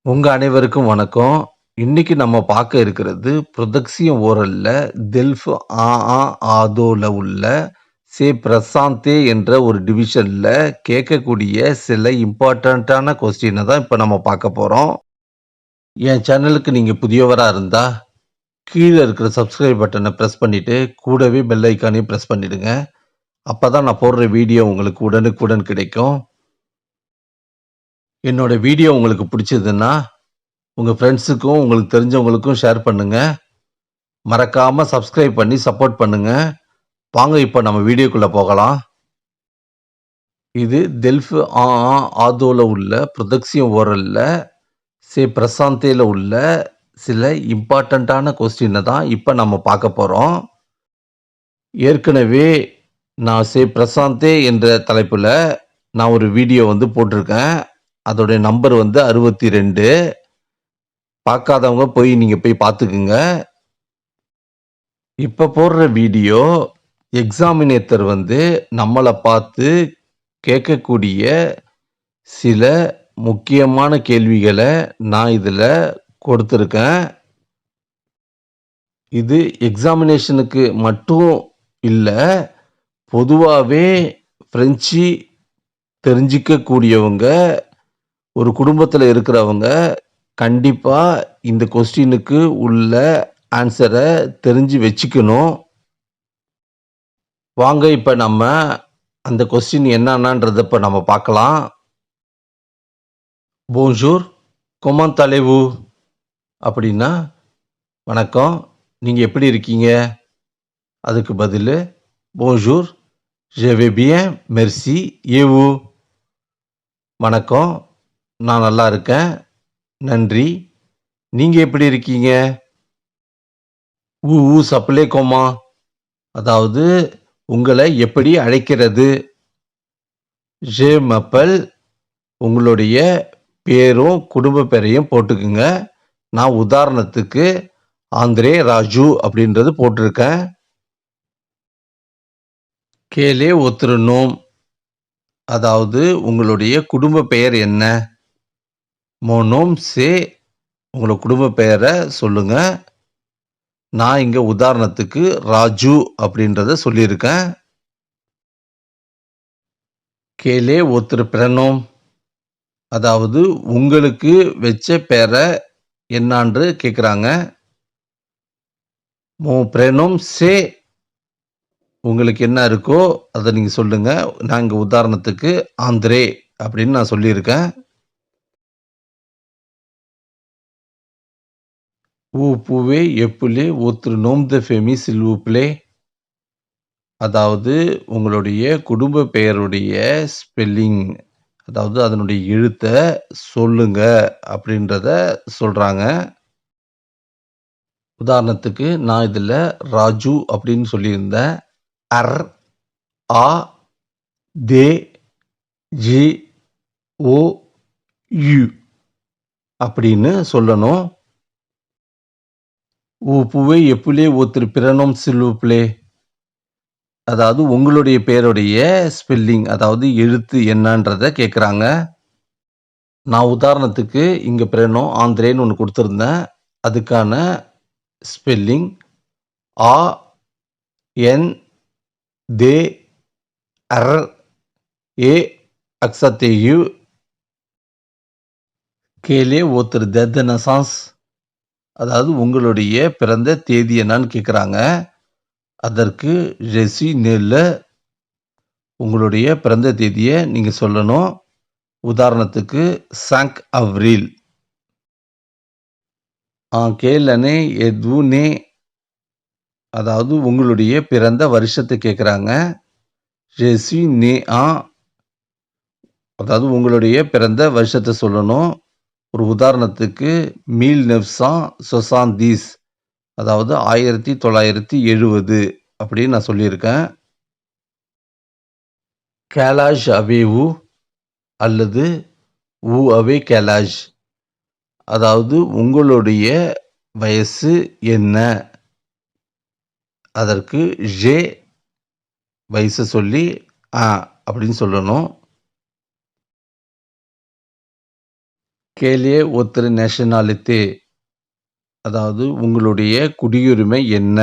உங்க அனைவருக்கும் வணக்கம். இன்னைக்கு நம்ம பார்க்க இருக்கிறது புரொதக்சியம் ஓரல்ல தெல்ஃப் ஆ ஆ ஆதோல உள்ள சே பிரசாந்தே என்ற ஒரு டிவிஷன்ல கேட்கக்கூடிய சில இம்பார்ட்டன்ட்டான கொஸ்டின தான் இப்ப நம்ம பார்க்க போறோம். என் சேனலுக்கு நீங்க புதியவரா இருந்தா, கீழ இருக்கிற சப்ஸ்கிரைப் பட்டன பிரஸ் பண்ணிட்டு, கூடவே பெல் ஐகானையும் பிரஸ் பண்ணிடுங்க. அப்பதான் நான் போடுற வீடியோ உங்களுக்கு உடனுக்குடன் கிடைக்கும். என்னோட வீடியோ உங்களுக்கு பிடிச்சதுன்னா, உங்க ஃப்ரெண்ட்ஸுக்கும், உங்களுக்கு தெரிஞ்சவங்களுக்கும் ஷேர் பண்ணுங்க. மறக்காம சப்ஸ்கிரைப் பண்ணி சப்போர்ட் பண்ணுங்க. வாங்க இப்ப நம்ம வீடியோக்குள்ள போகலாம். இது தெல்ஃப் ஆ ஆ ஆதோல உள்ள புரொதக்சியம் ஓரல்ல சே பிரசாந்தேல உள்ள சில இம்பார்ட்டன்ட்டான கொஸ்டின தான் இப்ப நம்ம பார்க்க போறோம். ஏற்கனவே நான் சே பிரசாந்தே என்ற தலைப்புல நான் ஒரு வீடியோ போட்டிருக்கேன். அதோடைய நம்பர் 62. பார்க்காதவங்க நீங்க போய் பார்த்துக்குங்க. இப்ப போடுற வீடியோ எக்ஸாமினேட்டர் நம்மள பார்த்து கேட்கக்கூடிய சில முக்கியமான கேள்விகள நான் இதுல கொடுத்திருக்கேன். இது எக்ஸாமினேஷனுக்கு மட்டும் இல்ல, பொதுவாவே பிரெஞ்சு தெரிஞ்சுக்கக்கூடியவங்க, ஒரு குடும்பத்துல இருக்கிறவங்க கண்டிப்பா இந்த கொஸ்டினுக்கு உள்ள ஆன்ஸர தெரிஞ்சு வச்சுக்கணும். வாங்க இப்ப நம்ம அந்த கொஸ்டின் என்னன்றத இப்ப நம்ம பார்க்கலாம். "Bonjour, command allez-vous?" அப்படின்னா, வணக்கம், நீங்க எப்படி இருக்கீங்க? அதுக்கு பதிலு, "bonjour, je vais bien, merci, et vous?" வணக்கம், நான் நல்லா இருக்கேன், நன்றி. நீங்க எப்படி இருக்கீங்க? "vous vous appelez comment?" அதாவது உங்களை எப்படி அழைக்கிறது? "je m'appelle" உங்களுடைய பேரும் குடும்ப பெயரையும் போட்டுக்குங்க. நான் உதாரணத்துக்கு ஆந்திரே ராஜு அப்படின்றது போட்டிருக்கேன். "கேலே ஒத்ரு நோம்" அதாவது உங்களுடைய குடும்ப பெயர் என்ன? "மோன் நோம் சே" உங்களோட குடும்ப பெயரை சொல்லுங்க. நான் இங்க உதாரணத்துக்கு ராஜு அப்படின்றத சொல்லியிருக்கேன். "கேலே ஒத்ரு பிரனோம்" அதாவது உங்களுக்கு வச்ச பெயரை என்னான்று கேட்குறாங்க. "மோன் பிரேனோம் சே" உங்களுக்கு என்ன இருக்கோ அத நீங்க சொல்லுங்க. நான் இங்க உதாரணத்துக்கு ஆந்திரே அப்படின்னு நான் சொல்லியிருக்கேன். "vous pouvez appeler votre nom de famille s'il vous plaît" அதாவது உங்களுடைய குடும்ப பெயருடைய ஸ்பெல்லிங், அதாவது அதனுடைய எழுத்த சொல்லுங்க அப்படின்றத சொல்றாங்க. உதாரணத்துக்கு நான் இதுல ராஜு அப்படின்னு சொல்லியிருந்தேன். அர், ஆ, தே, ஜி, ஓ, யு அப்படின்னு சொல்லணும். "vous pouvez appeler votre prénom s'il vous plaît" அதாவது உங்களுடைய பெயருடைய ஸ்பெல்லிங், அதாவது எழுத்து என்னன்றத கேட்குறாங்க. நான் உதாரணத்துக்கு இங்க பிரேனோ ஆந்திரேன்னு ஒண்ணு குடுத்திருந்தேன். அதுக்கான ஸ்பெல்லிங் ஆ, என், தே, அர், ஏ, அக்ஸா தேயு. "கேலே ஒத்ரு தட் த நசான்ஸ்" அதாவது உங்களுடைய பிறந்த தேதி என்னன்னு கேட்குறாங்க. அதற்கு "je suis né le" உங்களுடைய பிறந்த தேதிய நீங்க சொல்லணும். உதாரணத்துக்கு 5 avril. "en quelle année êtes-vous né" அதாவது உங்களுடைய பிறந்த வருஷத்த கேட்குறாங்க. "je suis né en" அதாவது உங்களுடைய பிறந்த வருஷத்த சொல்லணும். ஒரு உதாரணத்துக்கு 1970 அதாவது 1970 அப்படின்னு நான் சொல்லியிருக்கேன். "quel âge avez-vous" அல்லது "vous avez quel âge" அதாவது உங்களுடைய வயசு என்ன? அதற்கு "j'ai" வயச சொல்லி "un" அப்படின்னு சொல்லணும். கேல் ஏ votre நேஷனாலிté? அதாவது உங்களுடைய குடியுரிமை என்ன?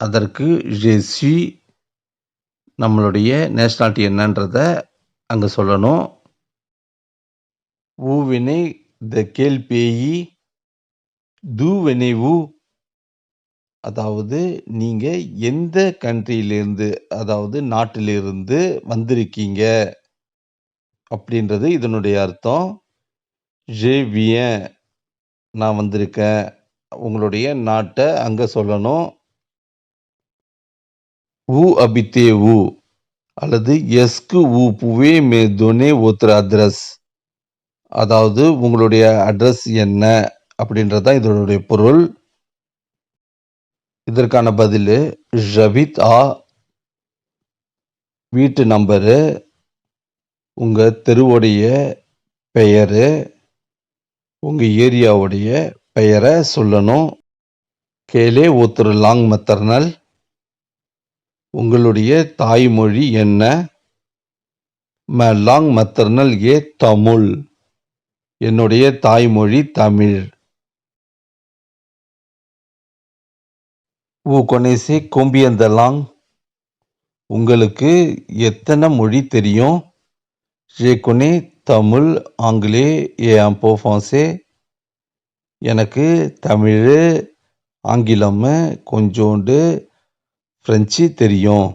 அதற்கு je suis நம்மளுடைய நேஷனாலிட்டி என்னன்றத அங்க சொல்லணும். Vous venez de quel pays? D'où venez-vous? அதாவது நீங்க எந்த கண்ட்ரியிலிருந்து, அதாவது நாட்டிலிருந்து வந்திருக்கீங்க அப்படின்றது இதனுடைய அர்த்தம். Je viens நான் வந்திருக்கேன். உங்களுடைய நாட்ட அங்க சொல்லணும். Où habitez-vous? அல்லது est-ce que vous pouvez me donner votre adresse? அதாவது உங்களுடைய அட்ரஸ் என்ன அப்படின்றது தான் இதனுடைய பொருள். இதற்கான பதிலு j'habite à வீட்டு நம்பரு, உங்க தெருவுடைய பெயரு, உங்க ஏரியாவுடைய பெயரை சொல்லணும். quelle est votre langue maternelle? உங்களுடைய தாய்மொழி என்ன? ma langue maternelle est Tamil. என்னுடைய தாய்மொழி Tamil. Vous connaissez combien de langues? உங்களுக்கு எத்தனை மொழி தெரியும்? Je connais Tamil, anglais et un peu français. எனக்கு தமிழ், ஆங்கிலம், கொஞ்சோண்டு பிரெஞ்சு தெரியும்.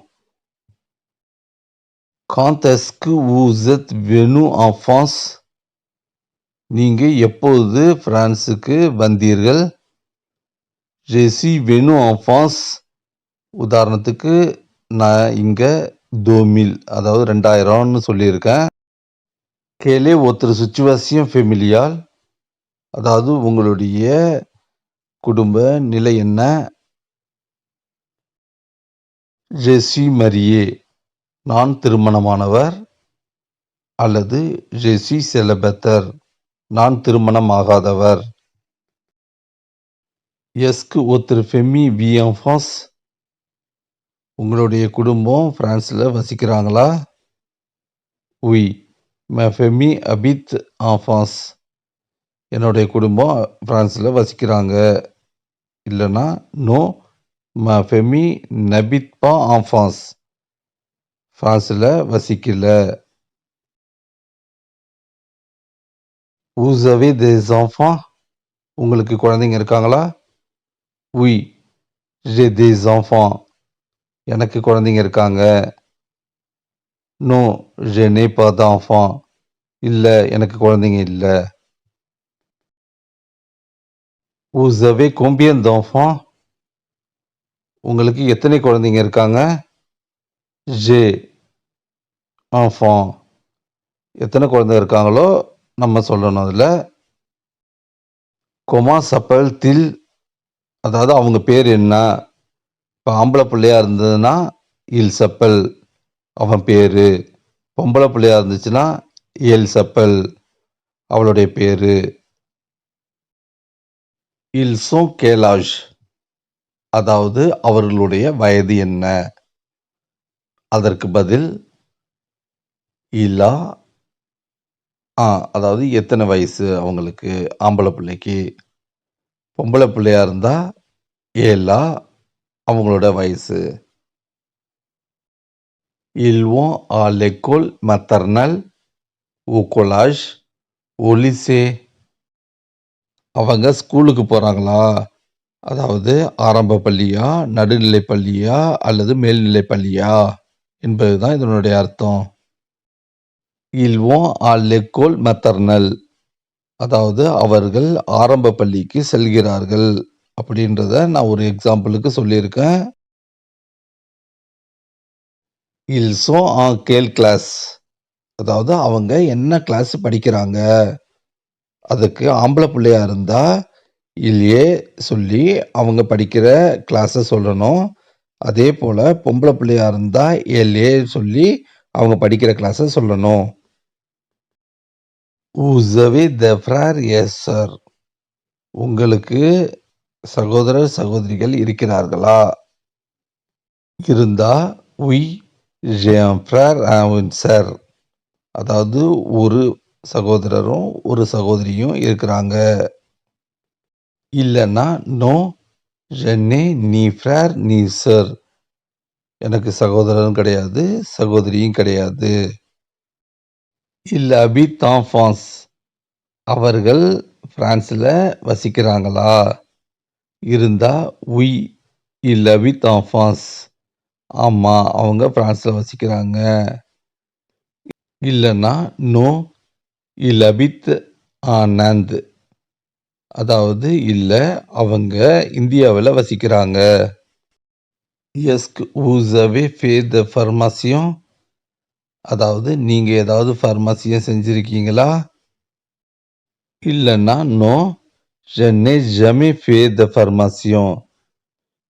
Quand est-ce que vous êtes venu en France? நீங்க எப்போது பிரான்சுக்கு வந்தீர்கள்? Je suis venu en France. உதாரணத்துக்கு நான் இங்க 2000 அதாவது 2000ன்னு சொல்லியிருக்கேன். Quelle est votre situation familiale? அதாவது உங்களுடைய குடும்ப நிலை என்ன? Je suis marié. நான் திருமணமானவர். அல்லது je suis célibataire. நான் திருமணமாகாதவர். Est-ce que votre famille vit en France? உங்களுடைய குடும்பம் பிரான்ஸ்ல வசிக்கிறாங்களா? Oui, ma famille habite en France. என்னுடைய குடும்பம் பிரான்ஸ்ல வசிக்கிறாங்க. இல்லனா no, ma famille n'habite pas en France. பிரான்ஸ்ல வசிக்கல. Vous avez des enfants? உங்களுக்கு குழந்தைங்க இருக்காங்களா? Oui, j'ai des enfants. எனக்கு குழந்தைங்க இருக்காங்க. Non, je n'ai pas d'enfants. இல்ல, எனக்கு குழந்தைங்க இல்ல. Vous avez combien d'enfants? உங்களுக்கு எத்தனை குழந்தைங்க இருக்காங்க? J'ai enfant. எத்தனை குழந்தை இருக்காங்களோ நம்ம சொல்லணும் அதுல. Comment s'appelle-t-il? அதாவது அவங்க பேர் என்ன? இப்போ ஆம்பளை பிள்ளையா இருந்ததுன்னா il s'appelle அவன் பேரு. பொம்பளை பிள்ளையா இருந்துச்சுன்னா elle s'appelle அவளுடைய பேரு. Ils sont quel âge? அதாவது அவர்களுடைய வயது என்ன? அதற்கு பதில் il a அதாவது எத்தனை வயசு அவங்களுக்கு ஆம்பளை பிள்ளைக்கு. பொம்பளை பிள்ளையா இருந்தா elle a அவங்களோட வயசு. Ils vont à l'école maternelle, au collège, au lycée. அவங்க ஸ்கூலுக்கு போறாங்களா? அதாவது ஆரம்ப பள்ளியா, நடுநிலை பள்ளியா அல்லது மேல்நிலை பள்ளியா என்பதுதான் இதனுடைய அர்த்தம். Ils vont à l'école maternelle. அதாவது அவர்கள் ஆரம்ப பள்ளிக்கு செல்கிறார்கள் அப்படின்றத நான் ஒரு எக்ஸாம்பிளுக்கு சொல்லியிருக்கேன். Ils sont en quelle classe? அதாவது அவங்க என்ன கிளாஸ் படிக்கிறாங்க? அதுக்கு ஆம்பளை பிள்ளையா இருந்தா இல்லையே சொல்லி அவங்க படிக்கிற கிளாஸை சொல்லணும். அதே போல பொம்பளை பிள்ளையா இருந்தா ஏல்லே சொல்லி அவங்க படிக்கிற கிளாஸை சொல்லணும். Vous avez des frères et sœurs. உங்களுக்கு சகோதரர் சகோதரிகள் இருக்கிறார்களா? இருந்தா oui, j'ai un frère et une sœur. அதாவது ஒரு சகோதரரும், ஒரு சகோதரியும் இருக்கிறாங்க. இல்லன்னா, no, je n'ai ni frère ni sœur. எனக்கு சகோதரரும் கிடையாது, சகோதரியும் கிடையாது. Il habite en France. அவர்கள் பிரான்ஸ்ல வசிக்கிறாங்களா? இருந்தா, oui, il habite en France. ஆமா, அவங்க பிரான்ஸ்ல வசிக்கிறாங்க. இல்லன்னா, no, il habite en Inde. அதாவது இல்ல, அவங்க இந்தியாவுல வசிக்கிறாங்க. Est-ce que vous avez fait de formation? அதாவது நீங்க ஏதாவது ஃபார்மசியும் செஞ்சிருக்கீங்களா? இல்லன்னா, no, je n'ai jamais fait de formation.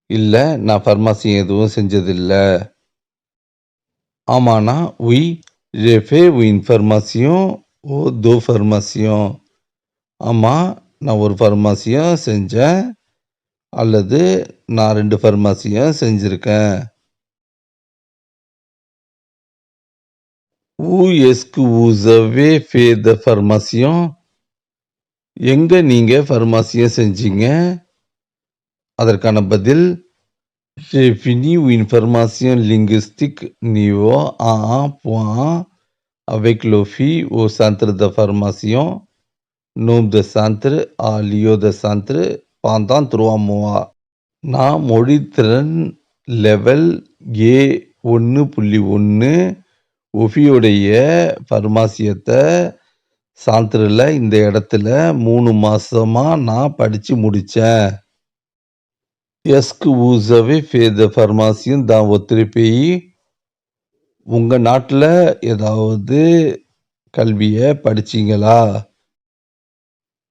இல்ல, நான் ஃபார்மசி எதுவும் செஞ்சதில்ல. ஆமானா, oui, j'ai fait une formation ou deux formations. ஆமா, நான் ஒரு ஃபார்மசியும் செஞ்சேன், அல்லது நான் 2 ஃபார்மசியும் செஞ்சிருக்கேன். Où est-ce que vous avez fait de formation? எங்க நீங்க ஃபார்மசியும் செஞ்சீங்க? அதற்கான பதில், j'ai fini une formation linguistique niveau A1.1 avec l'OFI au centre de formation Nom de centre à lieu de centre pendant 3 mois. நான் மொழித்திறன் லெவல் A1.1 ஒஃபியோடைய பர்மாசியத்தை சான்றில் இந்த இடத்துல 3 மாசமா நான் படிச்சு முடிச்சேன். Est-ce que vous avez fait de formation dans votre pays? உங்க நாட்டுல ஏதாவது கல்வியை படிச்சீங்களா?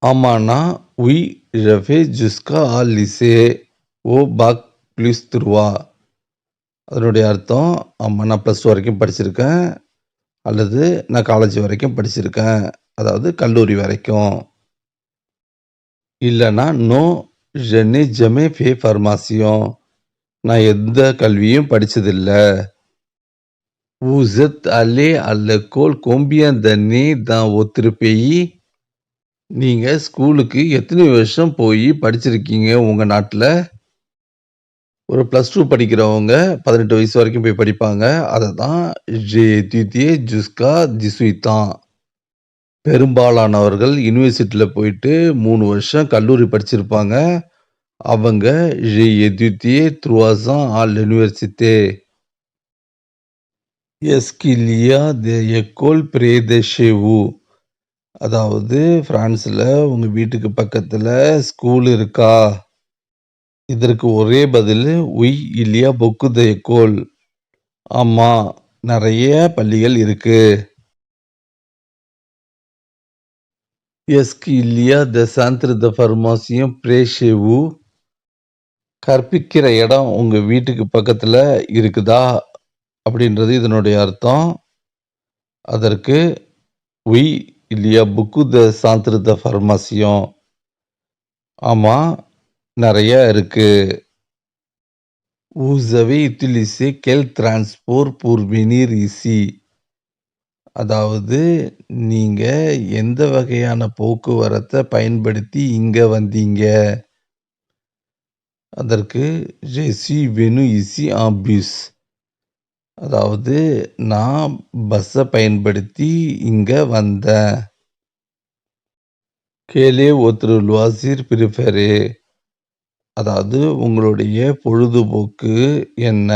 ஆமாண்ணா, oui, j'ai fait jusqu'à lycée au bac plus 3. அதனுடைய அர்த்தம், ஆமா, நான் +2 வரைக்கும் படிச்சிருக்கேன், அல்லது நான் காலேஜ் வரைக்கும் படிச்சிருக்கேன், அதாவது கல்லூரி வரைக்கும். இல்லைன்னா, no, je n'ai jamais fait formation. நான் எந்த கல்வியும் படிச்சதில்லை. Vous êtes allé à l'école combien d'années dans votre pays? நீங்க ஸ்கூலுக்கு எத்தனை வருஷம் போய் படிச்சிருக்கீங்க உங்க நாட்டுல? ஒரு +2 படிக்கிறவங்க 18 வயசு வரைக்கும் போய் படிப்பாங்க. அததான் j'ai étudié jusqu'à 18 ans. பெரும்பாலானவர்கள் யுனிவர்சிட்டில போயிட்டு 3 வருஷம் கல்லூரி படிச்சிருப்பாங்க. அவங்க j'ai étudié 3 ans à l'université. Est-ce qu'il y a des écoles près de chez vous? அதாவது பிரான்ஸ்ல உங்க வீட்டுக்கு பக்கத்துல ஸ்கூல் இருக்கா? இதற்கு ஒரே பதில், oui, il y a beaucoup d'écoles. ஆமா, நிறைய பள்ளிகள் இருக்கு. Est-ce qu'il y a des centres de formation près chez vous? கற்பிக்கிற இடம் உங்க வீட்டுக்கு பக்கத்துல இருக்குதா அப்படின்றது இதனுடைய அர்த்தம். அதற்கு oui, il y a beaucoup de centres de formation. ஆமா, நிறைய இருக்கு. Vous avez utilisé quel transport pour venir ici? அதாவது நீங்க எந்த வகையான போக்குவரத்தை பயன்படுத்தி இங்க வந்தீங்க? அதற்கு je suis venu ici en bus. அதாவது நான் பஸ்ஸை பயன்படுத்தி இங்க வந்தேன். Quel est votre loisir préféré? அதாவது உங்களுடைய பொழுதுபோக்கு என்ன?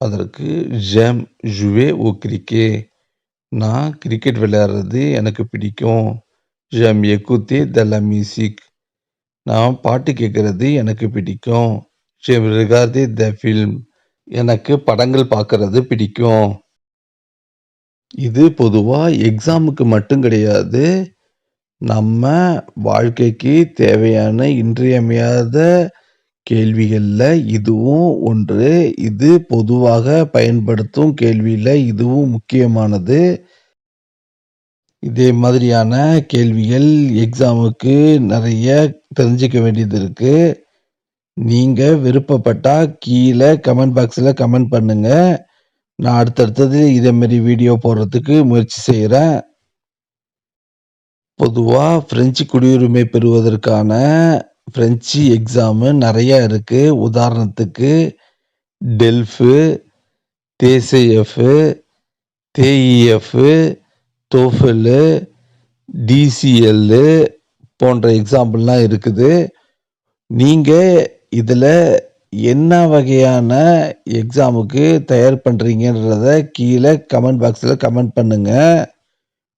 அதற்கு j'aime jouer au cricket. நான் கிரிக்கெட் விளையாடுறது எனக்கு பிடிக்கும். j'aime écouter de la musique. நான் பாட்டு கேட்கறது எனக்கு பிடிக்கும். j'aime regarder des films. எனக்கு படங்கள் பார்க்கறது பிடிக்கும். இது பொதுவா எக்ஸாமுக்கு மட்டும் கிடையாது. நம்ம வாழ்க்கைக்கு தேவையான இன்றியமையாத கேள்விகள்ல இதுவும் ஒன்று. இது பொதுவாக பயன்படுத்தும் கேள்வியில இதுவும் முக்கியமானது. இதே மாதிரியான கேள்விகள் எக்ஸாமுக்கு நிறைய தெரிஞ்சுக்க வேண்டியது இருக்கு. நீங்க விருப்பப்பட்டா கீழே கமெண்ட் பாக்ஸ்ல கமெண்ட் பண்ணுங்க. நான் அடுத்தடுத்தது இதே மாதிரி வீடியோ போடுறதுக்கு முயற்சி செய்கிறேன். பொதுவா பிரெஞ்சு குடியுரிமை பெறுவதற்கான பிரெஞ்சு எக்ஸாமு நெறைய இருக்கு. உதாரணத்துக்கு டெல்ஃபு, தேசெஎஃப்பு, தேஇஎஃப்பு, டோஃபெலு, டிசிஎல்லு போன்ற எக்ஸாம்பிள்லாம் இருக்குது. நீங்க இதுல என்ன வகையான எக்ஸாமுக்கு தயார் பண்றீங்கன்றத கீழ கமெண்ட் பாக்ஸ்ல கமெண்ட் பண்ணுங்க.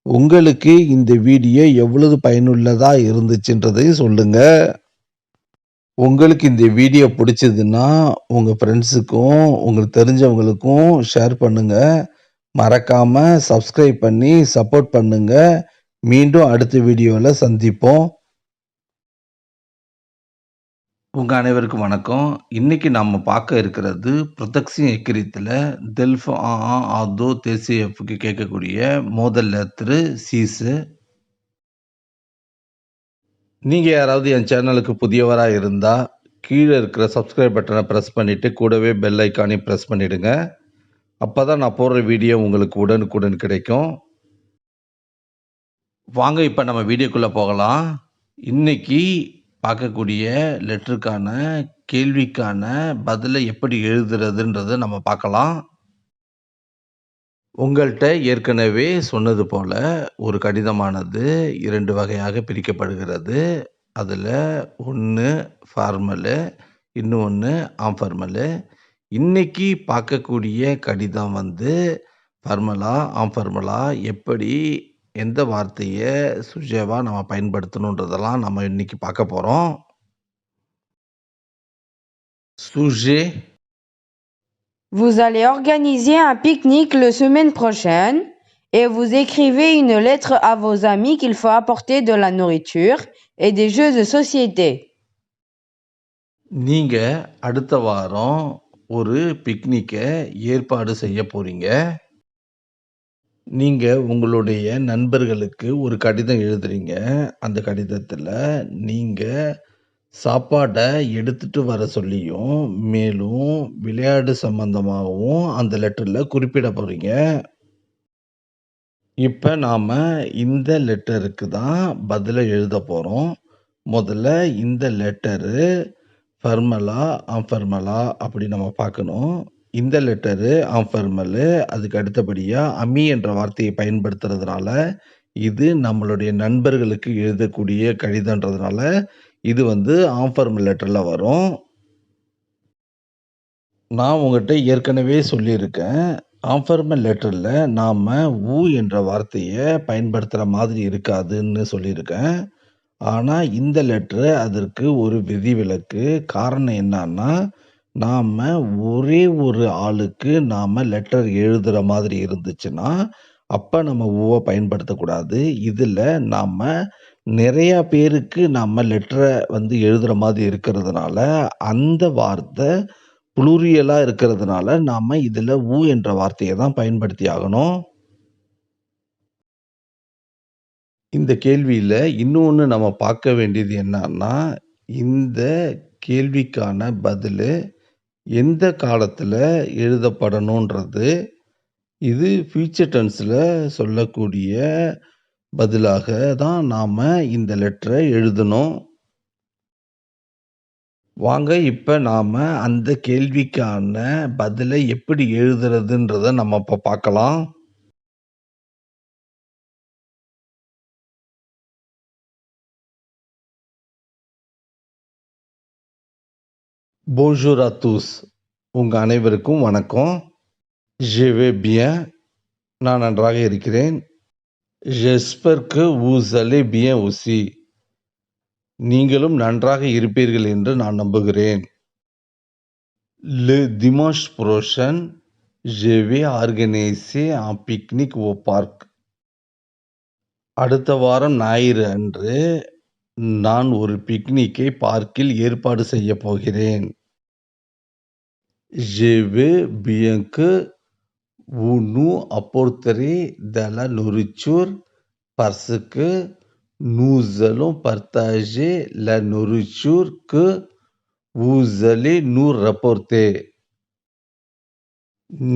உங்களுக்கு இந்த வீடியோ எவ்வளவு பயனுள்ளதா இருந்துச்சுன்றதையும் சொல்லுங்க. உங்களுக்கு இந்த வீடியோ பிடிச்சதுன்னா, உங்க ஃப்ரெண்ட்ஸுக்கும், உங்களுக்கு தெரிஞ்சவங்களுக்கும் ஷேர் பண்ணுங்க. மறக்காம சப்ஸ்கிரைப் பண்ணி சப்போர்ட் பண்ணுங்க. மீண்டும் அடுத்த வீடியோல சந்திப்போம். உங்க அனைவருக்கும் வணக்கம். இன்னைக்கு நம்ம பார்க்க இருக்கிறது புரொதெக்ஷன் எக்ரித்துல டெல்ஃப் ஆதோ தேசியஃப்க்கு கேட்கக்கூடிய மோதல் லெட்டரு சீஸு. நீங்க யாராவது என் சேனலுக்கு புதியவரா இருந்தா, கீழ இருக்கிற சப்ஸ்கிரைப் பட்டன பிரஸ் பண்ணிட்டு, கூடவே பெல் ஐகானையும் பிரஸ் பண்ணிடுங்க. அப்பதான் நான் போடுற வீடியோ உங்களுக்கு உடனுக்குடன் கிடைக்கும். வாங்க இப்ப நம்ம வீடியோக்குள்ள போகலாம். இன்னைக்கு பார்க்கக்கூடிய லெட்டருக்கான கேள்விக்கான பதில எப்படி எழுதுறதுன்றத நம்ம பார்க்கலாம். உங்கள்ட்ட ஏற்கனவே சொன்னது போல, ஒரு கடிதமானது 2 வகையாக பிரிக்கப்படுகிறது. அதுல 1 ஃபார்மலு, இன்னொன்னு ஆம்ஃபார்மலு. இன்னைக்கு பார்க்கக்கூடிய கடிதம் வந்து ஃபார்மலா, ஆம்ஃபார்மலா எப்படி எந்த வார்த்தைய சுஜேவா நம்ம பயன்படுத்தணுன்றதெல்லாம் நம்ம இன்னைக்கு பார்க்க போறோம். சுஜே Vous allez organiser un pique-nique la semaine prochaine et vous écrivez une lettre à vos amis qu'il faut apporter de la nourriture et des jeux de société. நீங்க அடுத்த வாரம் ஒரு பிக்னிக்க ஏற்பாடு செய்ய போறீங்க. நீங்க உங்களுடைய நண்பர்களுக்கு ஒரு கடிதம் எழுதுறீங்க. அந்த கடிதத்துல நீங்க சாப்பாட எடுத்துட்டு வர சொல்லியும், மேலும் விளையாடு சம்பந்தமாகவும் அந்த லெட்டர்ல குறிப்பிட போறீங்க. இப்ப நாம இந்த லெட்டருக்கு தான் பதில எழுதப் போறோம். முதல்ல இந்த லெட்டரு ஃபார்மலா, ஆம்ஃபார்மலா அப்படி நம்ம பார்க்கணும். இந்த லெட்டரு ஆம்ஃபார்மலு, அதுக்கு அடுத்தபடியா அமி என்ற வார்த்தையை பயன்படுத்துறதுனால, இது நம்மளுடைய நண்பர்களுக்கு எழுதக்கூடிய கடிதம்ன்றதுனால, இது வந்து ஆம்ஃபார்மல் லெட்டர்ல வரும். நான் உங்கட்ட ஏற்கனவே சொல்லியிருக்கேன். ஆம்ஃபார்மல் லெட்டர்ல நாம என்ற வார்த்தைய பயன்படுத்துற மாதிரி இருக்காதுன்னு சொல்லியிருக்கேன். ஆனா, இந்த லெட்டரு அதற்கு ஒரு விதிவிலக்கு. காரணம் என்னான்னா, நாம ஒரே ஒரு ஆளுக்கு நாம லெட்டர் எழுதுற மாதிரி இருந்துச்சுன்னா, அப்ப நம்ம பயன்படுத்தக்கூடாது. இதுல நாம நெறைய பேருக்கு நாம லெட்டர வந்து எழுதுற மாதிரி இருக்கிறதுனால, அந்த வார்த்தை ப்ளூரியலா இருக்கிறதுனால, நாம இதுல என்ற வார்த்தைய தான் பயன்படுத்தி ஆகணும். இந்த கேள்வியில இன்னொன்னு நம்ம பார்க்க வேண்டியது என்னன்னா, இந்த கேள்விக்கான பதிலு எந்த காலத்துல எழுதப்படணுன்றது, இது ஃபியூச்சர் டென்ஸ்ல சொல்லக்கூடிய பதிலாக தான் நாம இந்த லெட்டர எழுதணும். வாங்க இப்ப நாம அந்த கேள்விக்கான பதில எப்படி எழுதுறதுன்றத நம்ம இப்ப பார்க்கலாம். Bonjour à tous. உங்க அனைவருக்கும் வணக்கம். Je vais bien. நான் நன்றாக இருக்கிறேன். J'espère que vous allez bien aussi. நீங்களும் நன்றாக இருப்பீர்கள் என்று நான் நம்புகிறேன். Le dimanche prochain, je vais organiser un pique-nique au parc. அடுத்த வாரம் ஞாயிறு அன்று நான் ஒரு பிக்னிக்கை பார்க்கில் ஏற்பாடு செய்யப் போகிறேன். Je veux bien que vous nous apporterez de la nourriture parce que nous allons partager la nourriture que vous allez nous rapporter.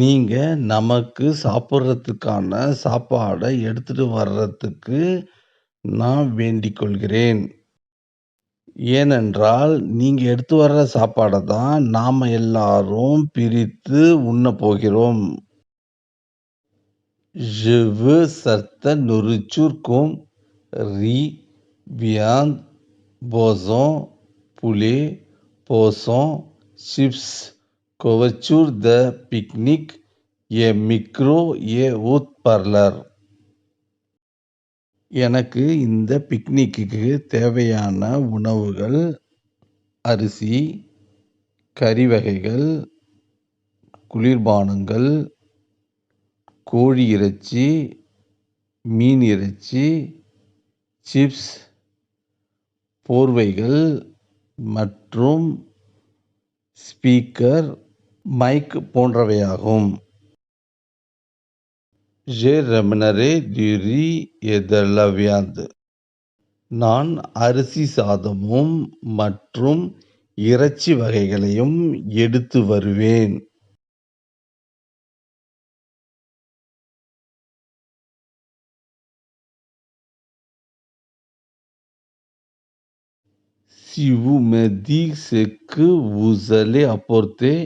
நீங்க நமக்கு சாப்பிடுறதுக்கான சாப்பாட எடுத்துட்டு வர்றதுக்கு நான் வேண்டிக் கொள்கிறேன். ஏனென்றால், நீங்க எடுத்து வர்ற சாப்பாட தான் நாம எல்லாரும் பிரித்து உண்ணப் போகிறோம். Je veux certaine nourriture comme riz, viande, poisson, poulet, poisson, chips, couverture de pique-nique, et micro et haut parleur. எனக்கு இந்த பிக்னிக்குக்கு தேவையான உணவுகள் அரிசி, கறி வகைகள், குளிர்பானங்கள், கோழி இறைச்சி, மீன் இறைச்சி, சிப்ஸ், போர்வைகள் மற்றும் ஸ்பீக்கர், மைக் போன்றவையாகும். Je ramènerai du riz et de la viande. நான் அரிசி சாதமும் மற்றும் இறைச்சி வகைகளையும் எடுத்து வருவேன். Si vous me dites ce que vous allez apporter,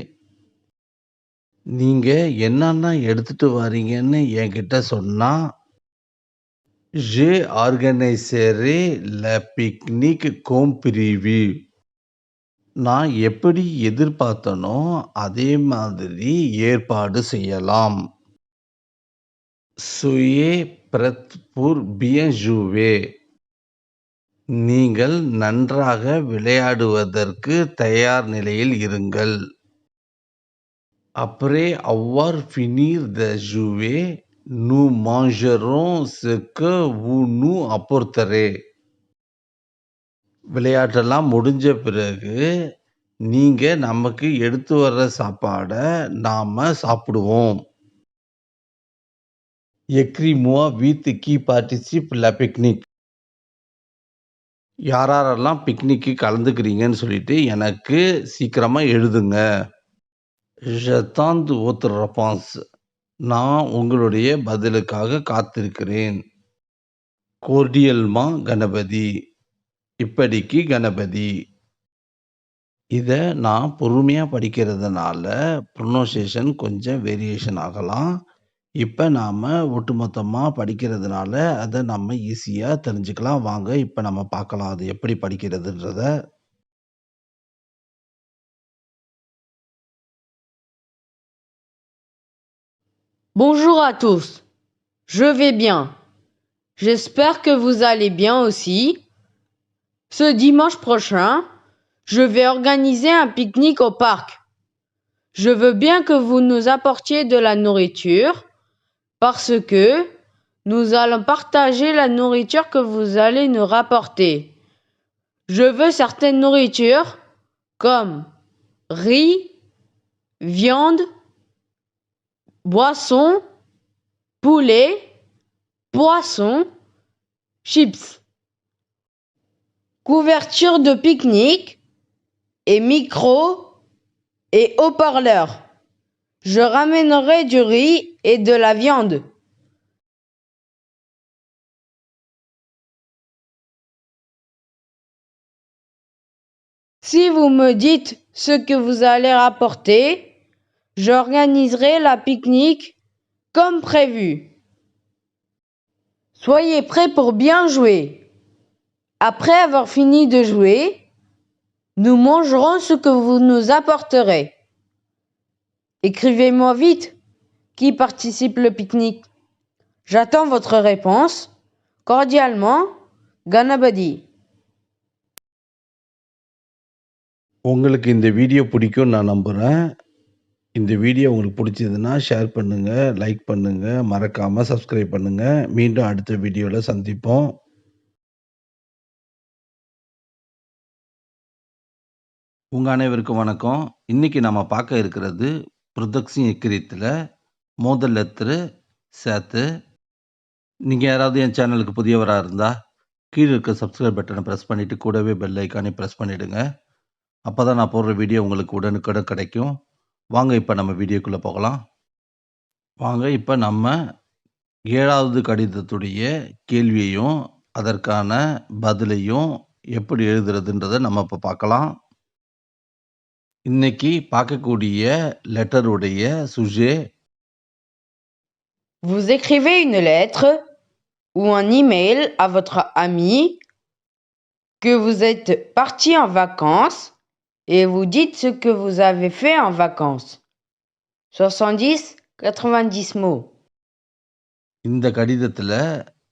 நீங்க என்னென்ன எடுத்துட்டு வாரீங்கன்னு என்கிட்ட சொன்னா, je organiserai le pique-nique comme prévu. நான் எப்படி எதிர்பார்த்தனோ அதே மாதிரி ஏற்பாடு செய்யலாம். Soyez prêts pour bien jouer. நீங்கள் நன்றாக விளையாடுவதற்கு தயார் நிலையில் இருங்கள். Après avoir fini de jouer, nous mangerons ce que vous nous apporterez. விளையாட்டெல்லாம் முடிஞ்ச பிறகு, நீங்க நமக்கு எடுத்து வர்ற சாப்பாட நாம சாப்பிடுவோம். Écris-moi vite qui participe la pique-nique. யாரெல்லாம் பிக்னிக்கு கலந்துக்கிறீங்கன்னு சொல்லிட்டு எனக்கு சீக்கிரமா எழுதுங்க. J'attends votre réponse. நான் உங்களுடைய பதிலுக்காக காத்திருக்கிறேன். Cordialement கணபதி. இப்படிக்கு கணபதி. இத நான் பொறுமையா படிக்கிறதுனால ப்ரொனன்சியேஷன் கொஞ்சம் வேரியேஷன் ஆகலாம். இப்ப நாம ஒட்டுமொத்தமா படிக்கிறதுனால அத நம்ம ஈஸியா தெரிஞ்சுக்கலாம். வாங்க இப்ப நம்ம பார்க்கலாம் அது எப்படி படிக்கிறதுன்றத. Bonjour à tous. Je vais bien. J'espère que vous allez bien aussi. Ce dimanche prochain, je vais organiser un pique-nique au parc. Je veux bien que vous nous apportiez de la nourriture parce que nous allons partager la nourriture que vous allez nous rapporter. Je veux certaines nourritures comme riz, viande, boisson, poulet, poisson, chips, couverture de pique-nique et micro et haut-parleur. Je ramènerai du riz et de la viande. Si vous me dites ce que vous allez rapporter, j'organiserai la pique-nique comme prévu. Soyez prêts pour bien jouer. Après avoir fini de jouer, nous mangerons ce que vous nous apporterez. Écrivez-moi vite qui participe au pique-nique. J'attends votre réponse. Cordialement, Ganabadi. உங்களுக்கு இந்த video பிடிக்கும்னு நான் நம்புறேன். இந்த video உங்களுக்கு பிடிச்சதுன்னா share பண்ணுங்க, like பண்ணுங்க, மறக்காம சப்ஸ்கிரைப் பண்ணுங்க. மீண்டும் அடுத்த வீடியோல சந்திப்போம். உங்க அனைவருக்கும் வணக்கம். இன்னைக்கு நம்ம பார்க்க இருக்கிறது ப்ரொதக்ஷன் எக்ரித்துல முதல் லெட்டரு சேர்த்து. நீங்க யாராவது என் சேனலுக்கு புதியவரா இருந்தா கீழே இருக்க சப்ஸ்கிரைப் பட்டனை பிரஸ் பண்ணிட்டு கூடவே பெல் ஐக்கானை பிரஸ் பண்ணிடுங்க. அப்பதான் நான் போடுற வீடியோ உங்களுக்கு உடனுக்குடன் கிடைக்கும். வாங்க இப்ப நம்ம வீடியோக்குள்ள போகலாம். வாங்க இப்ப நம்ம 7வது கடிதத்துடைய கேள்வியையும் அதற்கான பதிலையும் எப்படி எழுதுறதுன்றத நம்ம இப்ப பார்க்கலாம். இன்னைக்கு பார்க்கக்கூடிய லெட்டருடைய சுஜே Vous écrivez une lettre ou un email à votre ami que vous êtes parti en vacances et vous dites ce que vous avez fait en vacances. 70, 90 mots. இந்த கடிதத்துல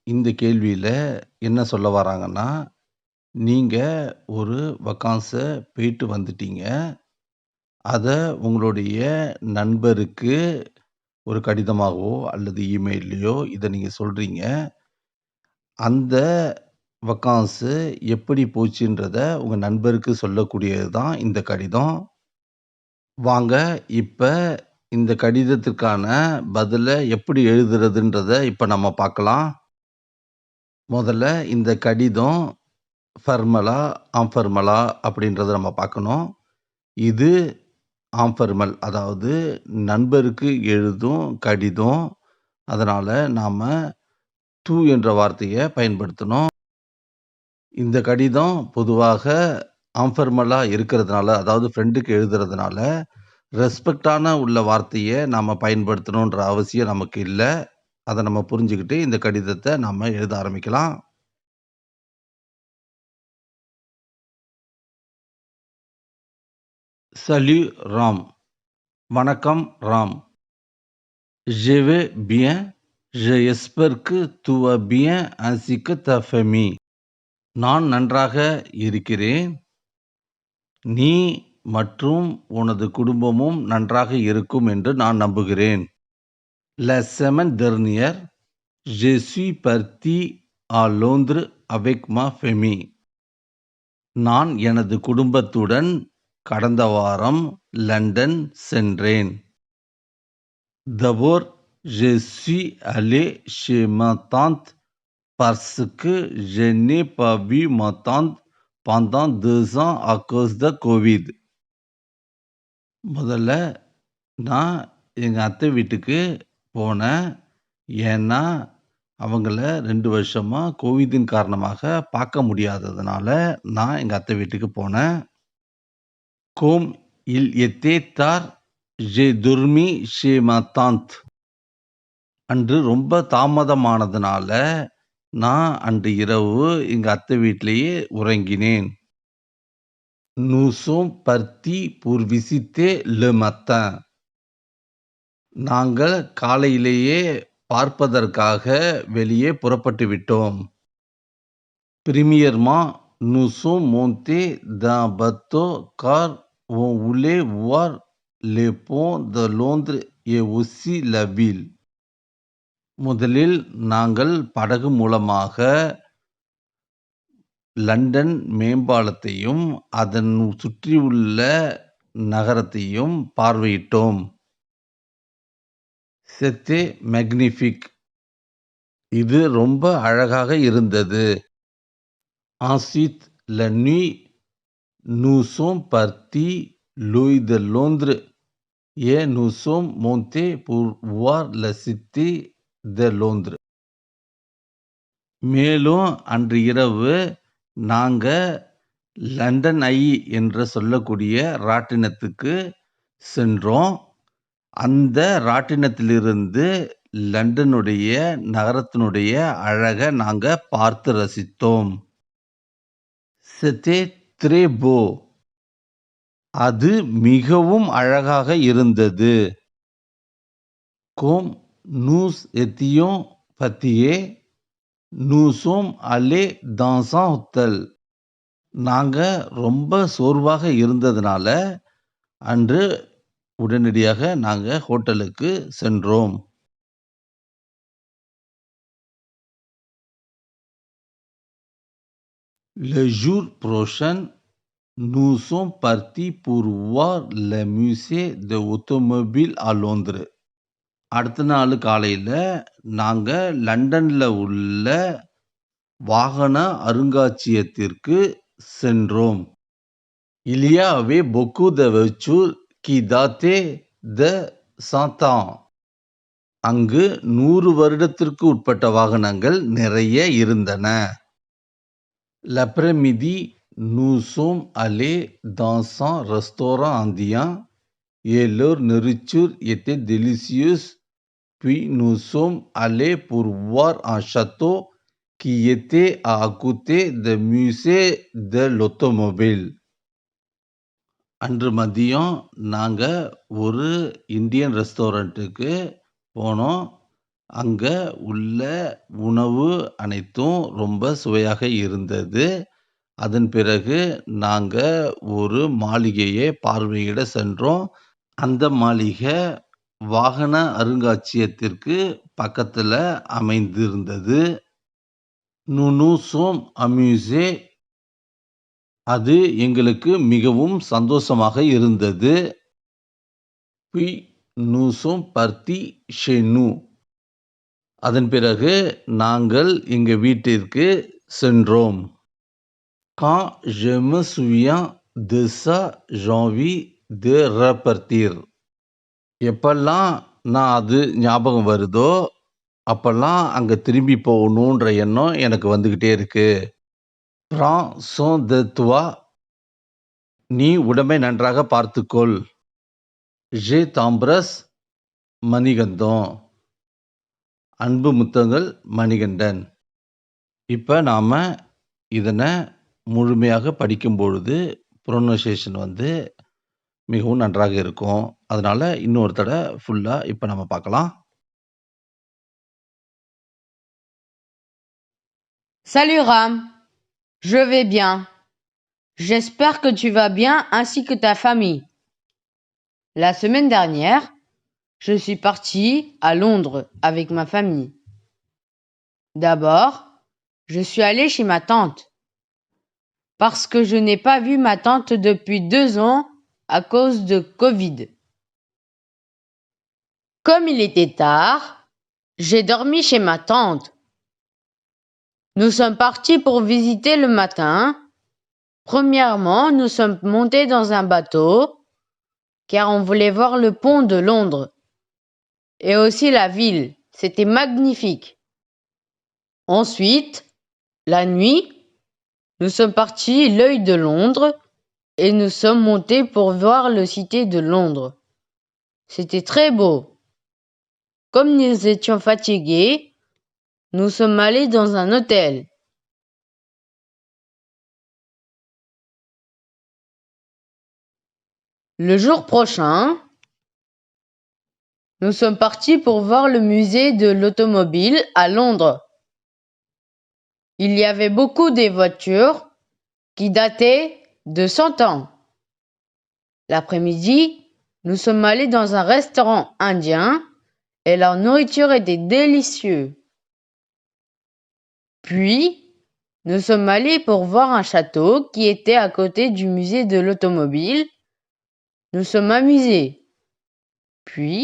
இந்த கேள்வியில என்ன சொல்ல வராங்கன்னா, நீங்க ஒரு வக்கான்ஸ போயிட்டு வந்துட்டீங்க. அத உங்களுடைய நண்பருக்கு ஒரு கடிதமாகவோ அல்லது இமெயில்லயோ இத நீங்க சொல்றீங்க. அந்த வக்கான்ஸு எப்படி போச்சுன்றத உங்க நண்பருக்கு சொல்லக்கூடியது தான் இந்த கடிதம். வாங்க இப்ப இந்த கடிதத்திற்கான பதில எப்படி எழுதுறதுன்றத இப்ப நம்ம பார்க்கலாம். முதல்ல இந்த கடிதம் ஃபர்மலா, ஆம்ஃபர்மலா அப்படின்றத நம்ம பார்க்கணும். இது ஆம்ஃபர்மல் அதாவது நண்பருக்கு எழுதும் கடிதம். அதனால நாம டூ என்ற வார்த்தைய பயன்படுத்தணும். இந்த கடிதம் பொதுவாக ஆம்ஃபர்மலா இருக்கிறதுனால, அதாவது ஃப்ரெண்டுக்கு எழுதுறதுனால, ரெஸ்பெக்டான உள்ள வார்த்தைய நாம பயன்படுத்தணுன்ற அவசியம் நமக்கு இல்ல. அத நம்ம புரிஞ்சுகிட்டு இந்த கடிதத்த நாம எழுத ஆரம்பிக்கலாம். Salut ராம். வணக்கம் Ram. Je vais bien. J'espère que tu vas bien ainsi que ta famille. நான் நன்றாக இருக்கிறேன். நீ மற்றும் உனது குடும்பமும் நன்றாக இருக்கும் என்று நான் நம்புகிறேன். La semaine dernière, je suis parti à Londres avec ma famille. நான் எனது குடும்பத்துடன் கடந்த வாரம் லண்டன் சென்றேன். D'abord, je suis allé chez ma tante parce que je n'ai pas vu ma tante pendant 2 ans à cause de Covid. முதல்ல நான் எங்க அத்தை வீட்டுக்கு போனேன். ஏன்னா, அவங்கள 2 வருஷமா கோவிதின் காரணமாக பார்க்க முடியாததுனால, நான் எங்க அத்தை வீட்டுக்கு போனேன். Comme il était tard, j'ai dormi chez ma tante. அன்று ரொம்ப தாமதமானதுனால, நான் அன்று இரவு எங்க அத்தை வீட்டிலேயே உறங்கினேன். Nous sommes partis pour visiter le matin. நாங்கள் காலையிலேயே பார்ப்பதற்காக வெளியே புறப்பட்டு விட்டோம். Premièrement, nous sommes montés d'un bateau car on voulait voir les ponts de Londres et aussi la ville. முதலில் நாங்கள் படகு மூலமாக லண்டன் மேம்பாலத்தையும், அதன் சுற்றியுள்ள நகரத்தையும் பார்வையிட்டோம். C'était magnifique. இது ரொம்ப அழகாக இருந்தது. Ensuite, la nuit, nous sommes partis loin de Londres et nous sommes montés pour voir la cité de Londres. மேலும் அன்று இரவு நாங்க லண்டன் ஐ என்று சொல்லக்கூடிய ராட்டினத்துக்கு சென்றோம். அந்த ராட்டினத்திலிருந்து லண்டனுடைய நகரத்தினுடைய அழக நாங்க பார்த்து ரசித்தோம். C'était très beau. அது மிகவும் அழகாக இருந்தது. Comme nous étions fatigués, nous sommes allés dans un hôtel. நாங்க ரொம்ப சோர்வாக இருந்ததுனால, அன்று உடனடியாக நாங்க ஹோட்டலுக்கு சென்றோம். Le jour prochain, nous sommes partis pour voir le musée de automobile à Londres. அடுத்த நாள் காலையில நாங்க லண்டன்ல உள்ள வாகன அருங்காட்சியகத்திற்கு சென்றோம். Il y avait beaucoup de voitures qui dataient de 100 ans. அங்கு 100 வருடத்திற்கு உட்பட்ட வாகனங்கள் நிறைய இருந்தன. L'après-midi, nous sommes allés dans un restaurant indien et leur nourriture était délicieuse. Puis nous sommes allés pour voir un château qui était à côté du musée de l'automobile. அன்று மதியம் நாங்க ஒரு இந்தியன் ரெஸ்டாரண்ட்டுக்கு போனோம். அங்க உள்ள உணவு அனைத்தும் ரொம்ப சுவையாக இருந்தது. அதன் பிறகு நாங்க ஒரு மாளிகையை பார்வையிட சென்றோம். அந்த மாளிகை வாகன அருங்காட்சியகத்திற்கு பக்கத்துல அமைந்திருந்தது. Nous nous sommes amusés. அது எங்களுக்கு மிகவும் சந்தோஷமாக இருந்தது. Puis nous sommes partis chez nous. அதன் பிறகு நாங்கள் எங்க வீட்டிற்கு சென்றோம். Quand je me souviens de ça, j'ai envie de repartir. எப்பெல்லாம் நான் அது ஞாபகம் வருதோ, அப்பெல்லாம் அங்க திரும்பி போகணுன்ற எண்ணம் எனக்கு வந்துகிட்டே இருக்கு. Prends soin de toi. நீ உடம்பை நன்றாக பார்த்துக்கொள். Je t'embrasse, Manikandam. அன்பு முத்தங்கள், மணிகண்டன். இப்ப நாம இதன முழுமையாக படிக்கும் பொழுது ப்ரொனன்சியேஷன் வந்து மிகவும் நன்றாக இருக்கும். அதனால இன்னொரு தடவை ஃபுல்லா இப்ப நம்ம பார்க்கலாம். Salut Ram, je vais bien. J'espère que tu vas bien ainsi que ta famille. La semaine dernière, je suis partie à Londres avec ma famille. D'abord, je suis allée chez ma tante parce que je n'ai pas vu ma tante depuis 2 ans à cause de Covid. Comme il était tard, j'ai dormi chez ma tante. Nous sommes partis pour visiter le matin. Premièrement, nous sommes montés dans un bateau car on voulait voir le pont de Londres et aussi la ville. C'était magnifique. Ensuite, la nuit, nous sommes partis l'œil de Londres et nous sommes montés pour voir le cité de Londres. C'était très beau. Comme nous étions fatigués, nous sommes allés dans un hôtel. Le jour prochain, nous sommes partis pour voir le musée de l'automobile à Londres. Il y avait beaucoup de voitures qui dataient de 100 ans. L'après-midi, nous sommes allés dans un restaurant indien et leur nourriture était délicieuse. Puis, nous sommes allés pour voir un château qui était à côté du musée de l'automobile. Nous sommes amusés. Puis,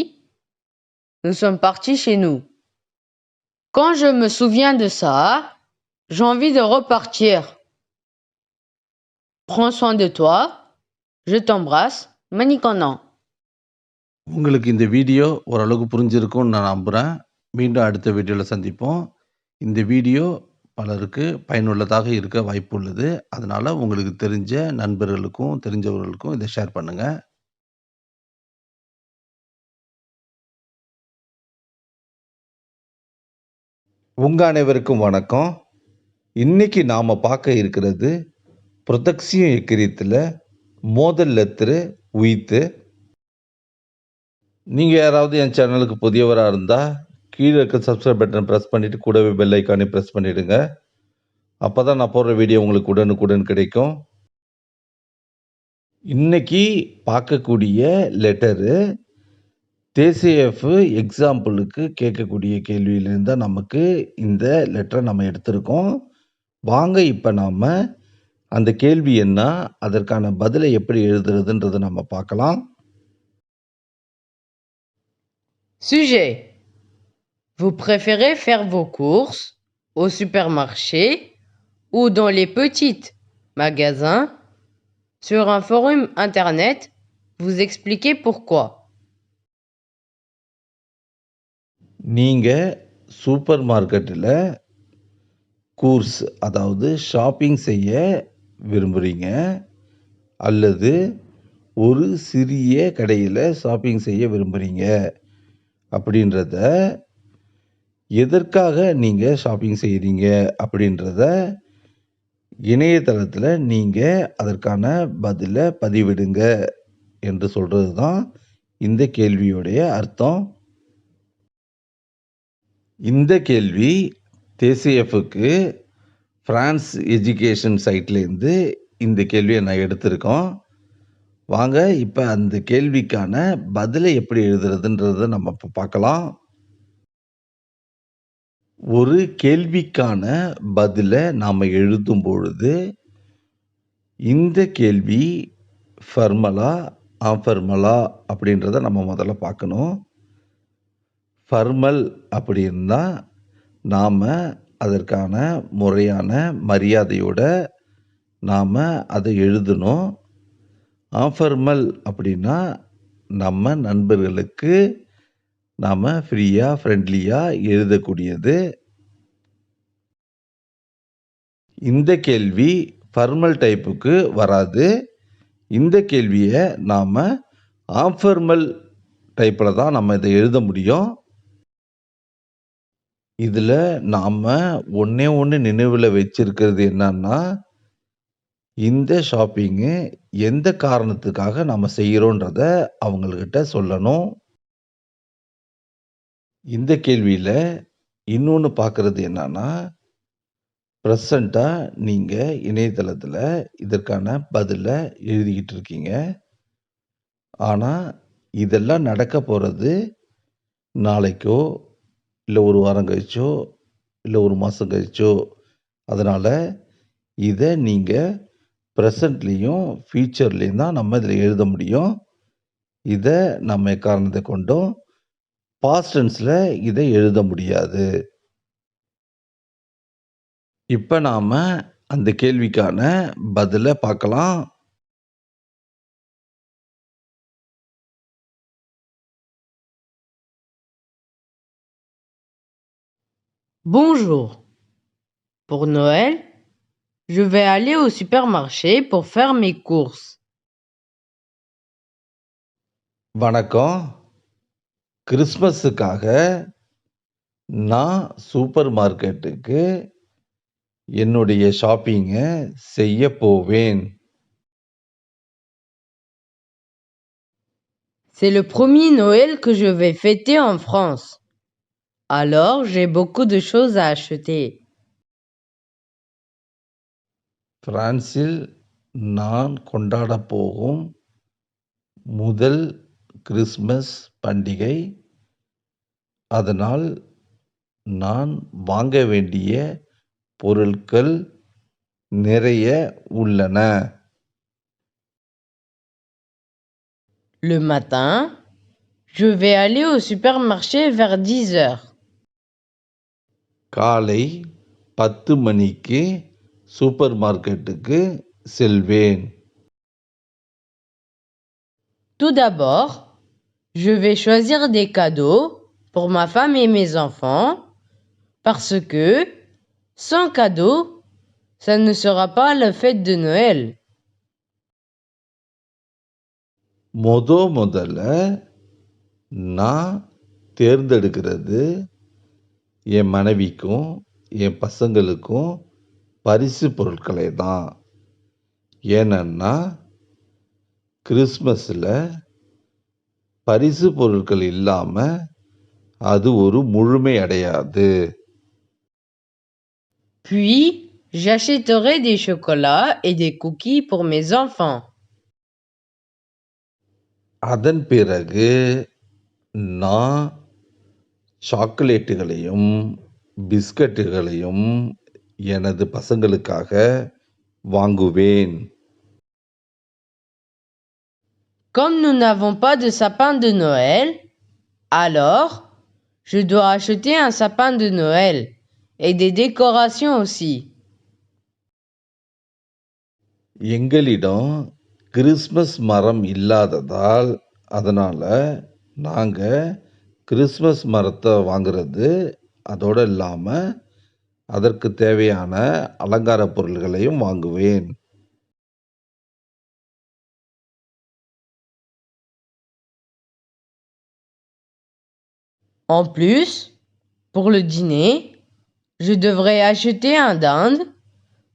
nous sommes partis chez nous. Quand je me souviens de ça, j'ai envie de repartir. Prends soin de toi. Je t'embrasse. Manikandam. உங்களுக்கு இந்த video ஓரளவுக்கு புரிஞ்சிருக்கும்னு நான் நம்புறேன். மீண்டும் அடுத்த வீடியோல சந்திப்போம். இந்த வீடியோ பலருக்கு பயனுள்ளதாக இருக்க வாய்ப்புள்ளது. அதனால உங்களுக்கு தெரிஞ்ச நண்பர்களுக்கும், தெரிஞ்சவர்களுக்கும் இத ஷேர் பண்ணுங்க. உங்க அனைவருக்கும் வணக்கம். இன்னைக்கு நாம பார்க்க இருக்கிறது புரொதக்சியம் எக்கிரியத்துல மோதல் லெத்தரு உயித்து. நீங்க யாராவது என் சேனலுக்கு புதியவரா இருந்தா கீழ இருக்க சப்ஸ்கிரைப் பட்டன் பிரஸ் பண்ணிட்டு கூடவே பெல் ஐகானை பிரஸ் பண்ணிடுங்க. அப்பதான் நான் போடுற வீடியோ உங்களுக்கு உடனுக்குடன் கிடைக்கும். இன்னைக்கு பார்க்கக்கூடிய லெட்டரு TCF எக்ஸாம்பிளுக்கு கேட்கக்கூடிய கேள்வியிலிருந்து தான் நமக்கு இந்த லெட்டரை நம்ம எடுத்திருக்கோம். வாங்க இப்ப நாம அந்த கேள்வி என்ன, அதற்கான பதிலை எப்படி எழுதுறதுன்றதை நம்ம பார்க்கலாம். Sujet. Vous préférez faire vos courses au supermarché ou dans les petits magasins? Sur un forum internet, vous expliquez pourquoi. நீங்க சூப்பர் மார்க்கெட்டில் கூர்ஸ் அதாவது ஷாப்பிங் செய்ய விரும்புறீங்க அல்லது ஒரு சிறிய கடையில ஷாப்பிங் செய்ய விரும்புறீங்க அப்படின்றத, எதற்காக நீங்க ஷாப்பிங் செய்றீங்க அப்படின்றத இணையதளத்துல நீங்க அதற்கான பதில பதிவிடுங்க என்று சொல்றது தான் இந்த கேள்வியுடைய அர்த்தம். இந்த கேள்வி TCFக்கு பிரான்ஸ் எஜுகேஷன் சைட்லேருந்து இந்த கேள்வியை நான் எடுத்திருக்கோம். வாங்க இப்ப அந்த கேள்விக்கான பதிலை எப்படி எழுதுறதுன்றத நம்ம இப்ப பார்க்கலாம். ஒரு கேள்விக்கான பதில நாம எழுதும் பொழுது, இந்த கேள்வி ஃபார்மலா, ஆஃபார்மலா அப்படின்றத நம்ம முதல்ல பார்க்கணும். ஃபார்மல் அப்படின்னா, நாம அதற்கான முறையான மரியாதையோட நாம அத எழுதணும். ஆஃபார்மல் அப்படின்னா, நம்ம நண்பர்களுக்கு நாம ஃப்ரீயா, ஃப்ரெண்ட்லியா எழுதக்கூடியது. இந்த கேள்வி ஃபார்மல் டைப்புக்கு வராது. இந்த கேள்விய நாம ஆஃபார்மல் டைப்ல தான் நம்ம இத எழுத முடியும். இதுல நாம ஒண்ணே ஒண்ணு நினைவுல வச்சிருக்கிறது என்னன்னா, இந்த ஷாப்பிங்கு எந்த காரணத்துக்காக நாம செய்றோன்றத அவங்கள்கிட்ட சொல்லணும். இந்த கேள்வியில இன்னொன்னு பார்க்கிறது என்னன்னா, பிரசன்ட்டா நீங்க இணையதளத்துல இதற்கான பதில எழுதிக்கிட்டு இருக்கீங்க. ஆனா, இதெல்லாம் நடக்க போறது நாளைக்கோ, இல்ல 1 வாரம் கழிச்சோ, இல்ல 1 மாசம் கழிச்சோ. அதனால இத நீங்க பிரசன்ட்லயும், ஃபியூச்சர்லயும் தான் நம்ம இதுல எழுத முடியும். இத நம்ம எக்காரணத்த கொண்டும் பாஸ்ட் டென்ஸ்ல இத எழுத முடியாது. இப்ப நாம அந்த கேள்விக்கான பதில பார்க்கலாம். Bonjour. Pour Noël, je vais aller au supermarché pour faire mes courses. வணக்கம். கிறிஸ்மஸுக்காக நான் சூப்பர் மார்க்கெட்டுக்கு என்னுடைய ஷாப்பிங்க செய்ய போவேன். C'est le premier Noël que je vais fêter en France. Alors, j'ai beaucoup de choses à acheter. பிரான்சில் நான் கொண்டாடப் போகும் முதல் கிறிஸ்மஸ் பண்டிகை. அதனால் நான் வாங்க வேண்டிய பொருட்கள் நிறைய உள்ளன. Le matin, je vais aller au supermarché vers 10 heures. காலை 10 மணிக்கு சூப்பர் மார்க்கெட்டுக்கு செல்வேன். Tout d'abord, je vais choisir des cadeaux pour ma femme et mes enfants parce que sans cadeau, ça ne sera pas la fête de Noël. முதல்ல நான் தேர்ந்தெடுக்கிறது என் மனைவிக்கும், என் பசங்களுக்கும் பரிசு பொருட்களை தான். ஏனன்னா, கிறிஸ்மஸ்ல பரிசு பொருட்கள் இல்லாம அது ஒரு முழுமை அடையாது. Puis, j'achèterai des chocolats et des cookies pour mes enfants. அதன் பிறகு நான் சாக்லேட்டுகளையும், பிஸ்கட்டுகளையும் எனது பசங்களுக்காக வாங்குவேன். Comme nous n'avons pas de sapin de Noël, alors je dois acheter un sapin de Noël et des décorations aussi. எங்களிடம் கிறிஸ்மஸ் மரம் இல்லாததால், அதனால நாங்க கிறிஸ்மஸ் மரத்த வாங்குறது, அதோட இல்லாம அதற்கு தேவையான அலங்கார பொருள்களையும் வாங்குவேன். En plus, pour le dîner, je devrais acheter un dinde,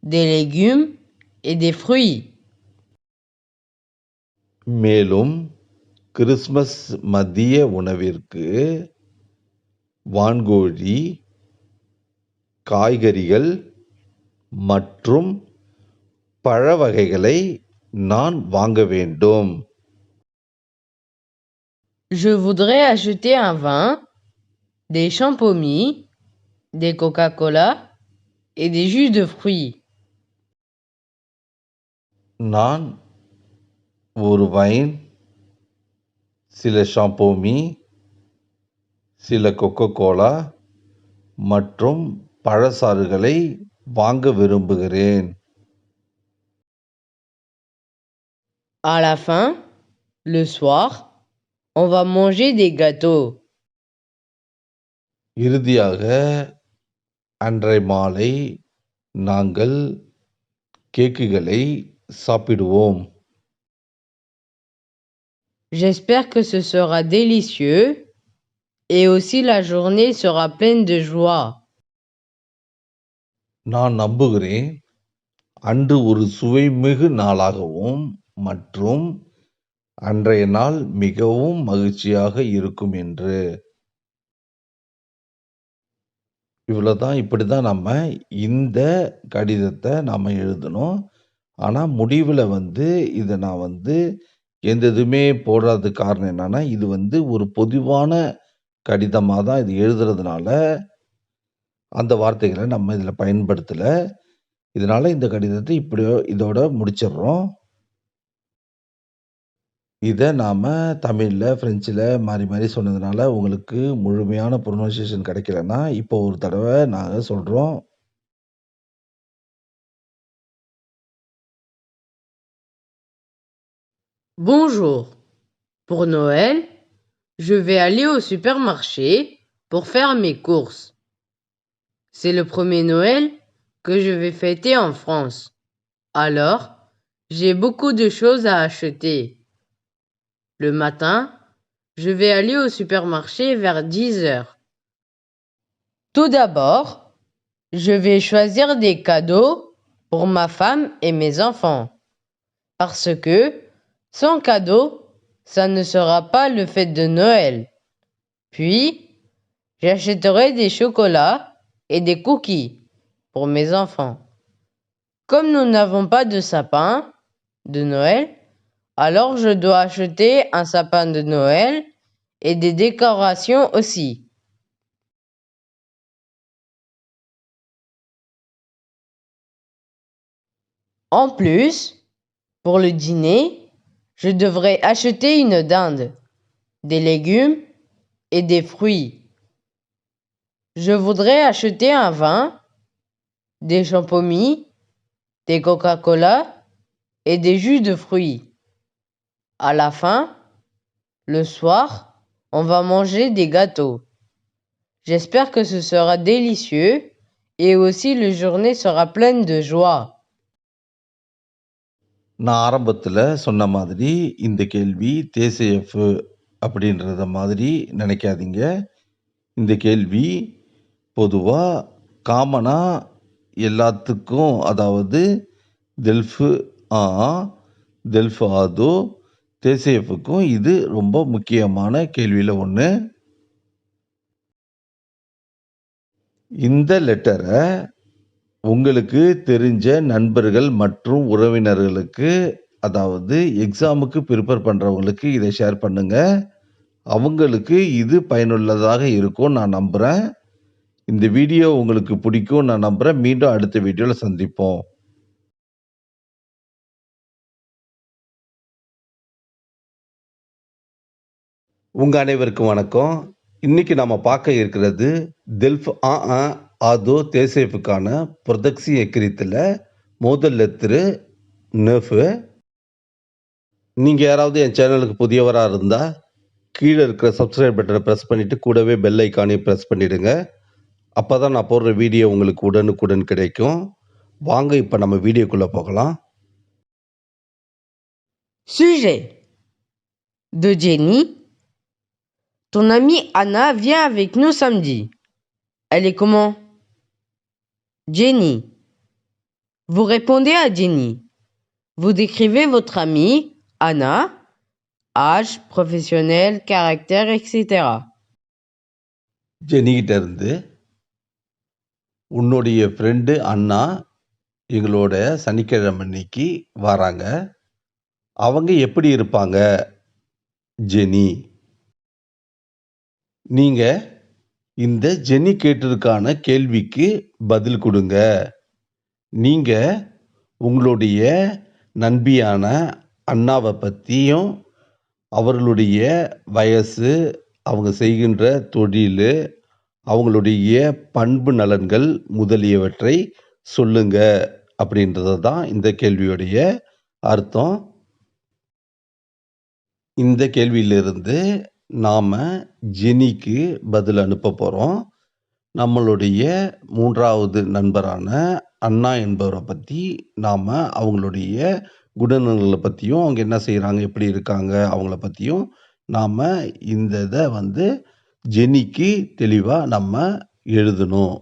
des légumes et des fruits. மேலும் கிறிஸ்மஸ் மதிய உணவிற்கு வான்கோழி, காய்கறிகள் மற்றும் பழ வகைகளை நான் வாங்க வேண்டும். Je voudrais acheter un vin, des champomis, des Coca-Cola et des jus de fruits. நான் ஒரு வைன், சில ஷாம்போமி, சில கொக்கோகோலா மற்றும் பழச்சாறுகளை வாங்க விரும்புகிறேன். À la fin, le soir, on va manger des gâteaux. இறுதியாக அன்றைய மாலை நாங்கள் கேக்குகளை சாப்பிடுவோம். J'espère que ce sera délicieux et aussi la journée sera pleine de joie. நான் நம்புகிறேன் அன்று ஒரு சுவைமிகு நாளாகவும் மற்றும் அன்றைய நாள் மிகவும் மகிழ்ச்சியாக இருக்கும் என்று. இவ்வளோதான். இப்படிதான் நம்ம இந்த கடிதத்தை நாம எழுதணும். ஆனா முடிவுல இத நான் எந்த இதுவுமே போடாததுக்கு காரணம் என்னன்னா, இது ஒரு பொதுவான கடிதமா தான் இது எழுதுறதுனால, அந்த வார்த்தைகள நம்ம இதுல பயன்படுத்தல. இதனால இந்த கடிதத்தை இதோட முடிச்சிடுறோம். இத நாம தமிழ்ல, பிரெஞ்சுல மாறி மாறி சொன்னதுனால, உங்களுக்கு முழுமையான புரொனன்சியேஷன் கிடைக்கலன்னா, இப்போ ஒரு தடவ நாங்க சொல்றோம். Bonjour. Pour Noël, je vais aller au supermarché pour faire mes courses. C'est le premier Noël que je vais fêter en France. Alors, j'ai beaucoup de choses à acheter. Le matin, je vais aller au supermarché vers 10 heures. Tout d'abord, je vais choisir des cadeaux pour ma femme et mes enfants. Parce que, sans cadeau, ça ne sera pas le fête de Noël. Puis, j'achèterai des chocolats et des cookies pour mes enfants. Comme nous n'avons pas de sapin de Noël, alors je dois acheter un sapin de Noël et des décorations aussi. En plus, pour le dîner, je devrais acheter une dinde, des légumes et des fruits. Je voudrais acheter un vin, des champomis, des Coca-Cola et des jus de fruits. À la fin, le soir, on va manger des gâteaux. J'espère que ce sera délicieux et aussi la journée sera pleine de joie. நான் ஆரம்பத்துல சொன்ன மாதிரி, இந்த கேள்வி TCF அப்படின்றத மாதிரி நினைக்காதீங்க. இந்த கேள்வி பொதுவா காமனா எல்லாத்துக்கும், அதாவது டெல்ஃபு ஆ, டெல்ஃபு ஆதோ, TCFக்கும் இது ரொம்ப முக்கியமான கேள்வியில ஒண்ணு. இந்த லெட்டர உங்களுக்கு தெரிஞ்ச நண்பர்கள் மற்றும் உறவினர்களுக்கு, அதாவது எக்ஸாமுக்கு ப்ரிப்பேர் பண்றவங்களுக்கு இத ஷேர் பண்ணுங்க. அவங்களுக்கு இது பயனுள்ளதாக இருக்கும்னு நான் நம்புறேன். இந்த வீடியோ உங்களுக்கு பிடிக்கும்னு நான் நம்புறேன். மீண்டும் அடுத்த வீடியோல சந்திப்போம். உங்க அனைவருக்கும் வணக்கம். இன்னைக்கு நாம பார்க்க இருக்கிறது டெல்ஃப் ஆதோ தேசேஃபுக்கான புரதக்சி எக்கிரித்துல முதல் லெத்தரு நெஃபு. நீங்க யாராவது என் சேனலுக்கு புதியவரா இருந்தா கீழே இருக்கிற சப்ஸ்கிரைப் பட்டனை பிரஸ் பண்ணிட்டு கூடவே பெல் ஐக்கானையும் பிரஸ் பண்ணிடுங்க. அப்பதான் நான் போடுற வீடியோ உங்களுக்கு உடனுக்குடன் கிடைக்கும். வாங்க இப்ப நம்ம வீடியோக்குள்ள போகலாம். Sujet de Jenny. Ton amie Anna vient avec nous samedi. Elle est comment? Jenny. Vous répondez à Jenny. Vous décrivez votre amie Anna, âge, professionnel, caractère, etc. ஜெனிகிட்ட இருந்து, உன்னுடைய ஃப்ரெண்டு அண்ணா எங்களோட சனிக்கிழமை அன்னைக்கு வராங்க. அவங்க எப்படி இருப்பாங்க? ஜெனி. நீங்க இந்த ஜெனி கேட்டதுக்கான கேள்விக்கு பதில் குடுங்க. நீங்க உங்களுடைய நண்பியான அண்ணாவ பத்தியும், அவர்களுடைய வயசு, அவங்க செய்கின்ற தொழிலு, அவங்களுடைய பண்பு நலன்கள் முதலியவற்றை சொல்லுங்க அப்படின்றது தான் இந்த கேள்வியுடைய அர்த்தம். இந்த கேள்வியிலிருந்து நாம ஜெனிக்கு பதில் அனுப்ப போறோம். நம்மளுடைய 3வது நண்பரான அண்ணா என்பவரை பத்தி நாம அவங்களுடைய குணநலன்கள பத்தியும், அவங்க என்ன செய்றாங்க, எப்படி இருக்காங்க, அவங்கள பத்தியும் நாம இந்த இத வந்து ஜெனிக்கு தெளிவா நம்ம எழுதணும்.